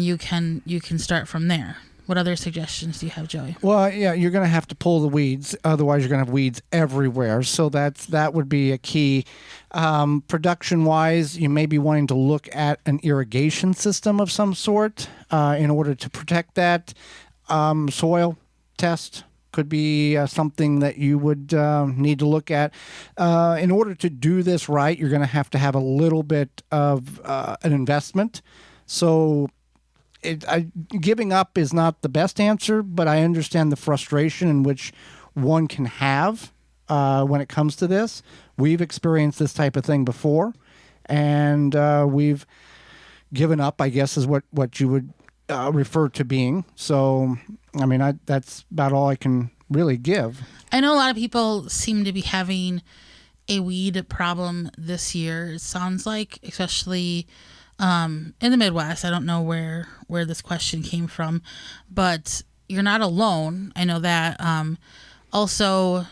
you can start from there. What other suggestions do you have, Joey? Well, yeah, you're going to have to pull the weeds, otherwise you're going to have weeds everywhere. So that would be a key. Production-wise, you may be wanting to look at an irrigation system of some sort in order to protect that. Soil test could be something that you would need to look at. In order to do this right, you're going to have a little bit of an investment. So giving up is not the best answer, but I understand the frustration in which one can have when it comes to this. We've experienced this type of thing before, and we've given up, I guess, is what you would refer to being. So, I mean, that's about all I can really give. I know a lot of people seem to be having a weed problem this year. It sounds like, especially in the Midwest. I don't know where this question came from, but you're not alone. I know that. Also,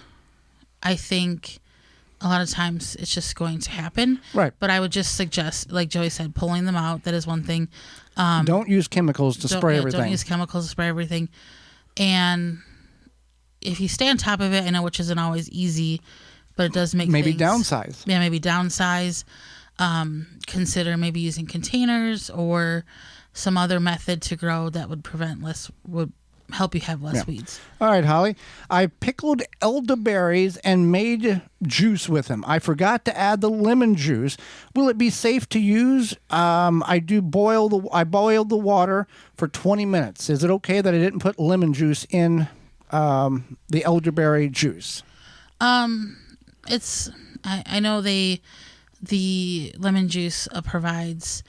I think a lot of times it's just going to happen. Right. But I would just suggest, like Joey said, pulling them out. That is one thing. Don't use chemicals to spray everything. Don't use chemicals to spray everything. And if you stay on top of it, I know, which isn't always easy, but it does make maybe things, downsize. Yeah, maybe downsize. Consider maybe using containers or some other method to grow that would help you have less weeds. All right, Holly. I pickled elderberries and made juice with them. I forgot to add the lemon juice. Will it be safe to use? I boiled the water for 20 minutes. Is it okay that I didn't put lemon juice in the elderberry juice? I know the lemon juice provides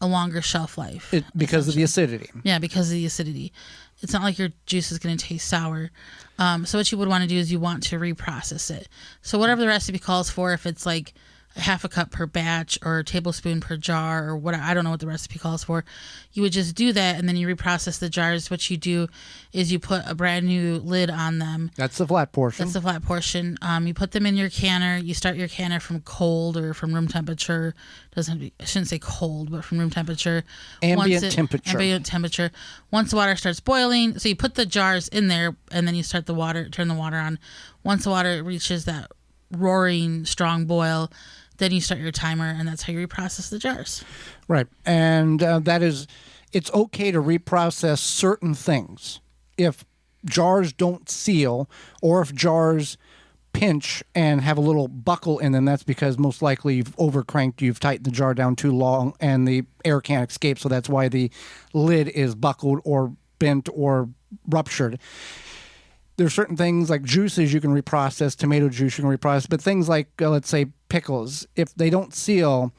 a longer shelf life. Because of the acidity. Yeah, because of the acidity. It's not like your juice is going to taste sour. So what you would want to do is you want to reprocess it. So whatever the recipe calls for, if it's like a half a cup per batch or a tablespoon per jar or what, I don't know what the recipe calls for. You would just do that, and then you reprocess the jars. What you do is you put a brand new lid on them. That's the flat portion. You put them in your canner. You start your canner from cold or from room temperature. I shouldn't say cold, but from room temperature. Ambient temperature. Once the water starts boiling, so you put the jars in there, and then you turn the water on. Once the water reaches that roaring strong boil, then you start your timer, and that's how you reprocess the jars. Right. And it's okay to reprocess certain things. If jars don't seal, or if jars pinch and have a little buckle in them, that's because most likely you've overcranked, you've tightened the jar down too long, and the air can't escape, so that's why the lid is buckled or bent or ruptured. There's certain things like juices you can reprocess, tomato juice you can reprocess, but things like, let's say, pickles, if they don't seal,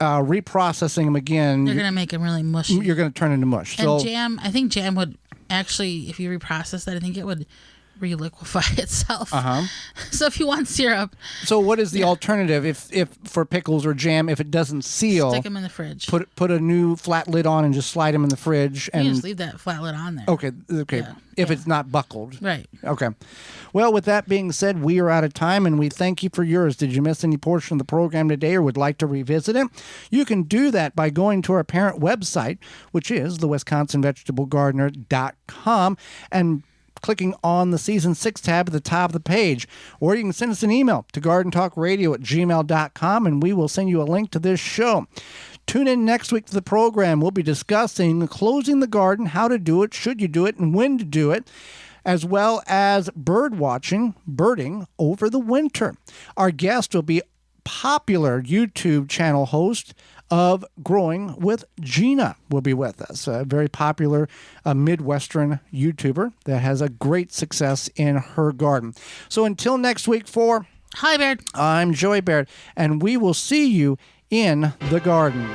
reprocessing them again... You're going to make them really mushy. You're going to turn into mush. And jam, I think jam would actually, if you reprocess that, I think it would reliquefy itself. So if you want syrup... So what is the alternative if for pickles or jam, if it doesn't seal... Stick them in the fridge. Put a new flat lid on and just slide them in the fridge. You just leave that flat lid on there. Okay. Yeah. If it's not buckled. Right. Okay. Well, with that being said, we are out of time, and we thank you for yours. Did you miss any portion of the program today or would like to revisit it? You can do that by going to our parent website, which is the WisconsinVegetableGardener.com, and clicking on the Season 6 tab at the top of the page. Or you can send us an email to gardentalkradio@gmail.com, and we will send you a link to this show. Tune in next week to the program. We'll be discussing closing the garden, how to do it, should you do it, and when to do it, as well as birding over the winter. Our guest will be popular YouTube channel host of Growing with Gina will be with us. A very popular Midwestern YouTuber that has a great success in her garden. So until next week for Holly Baird, I'm Joey Baird, and we will see you in the garden.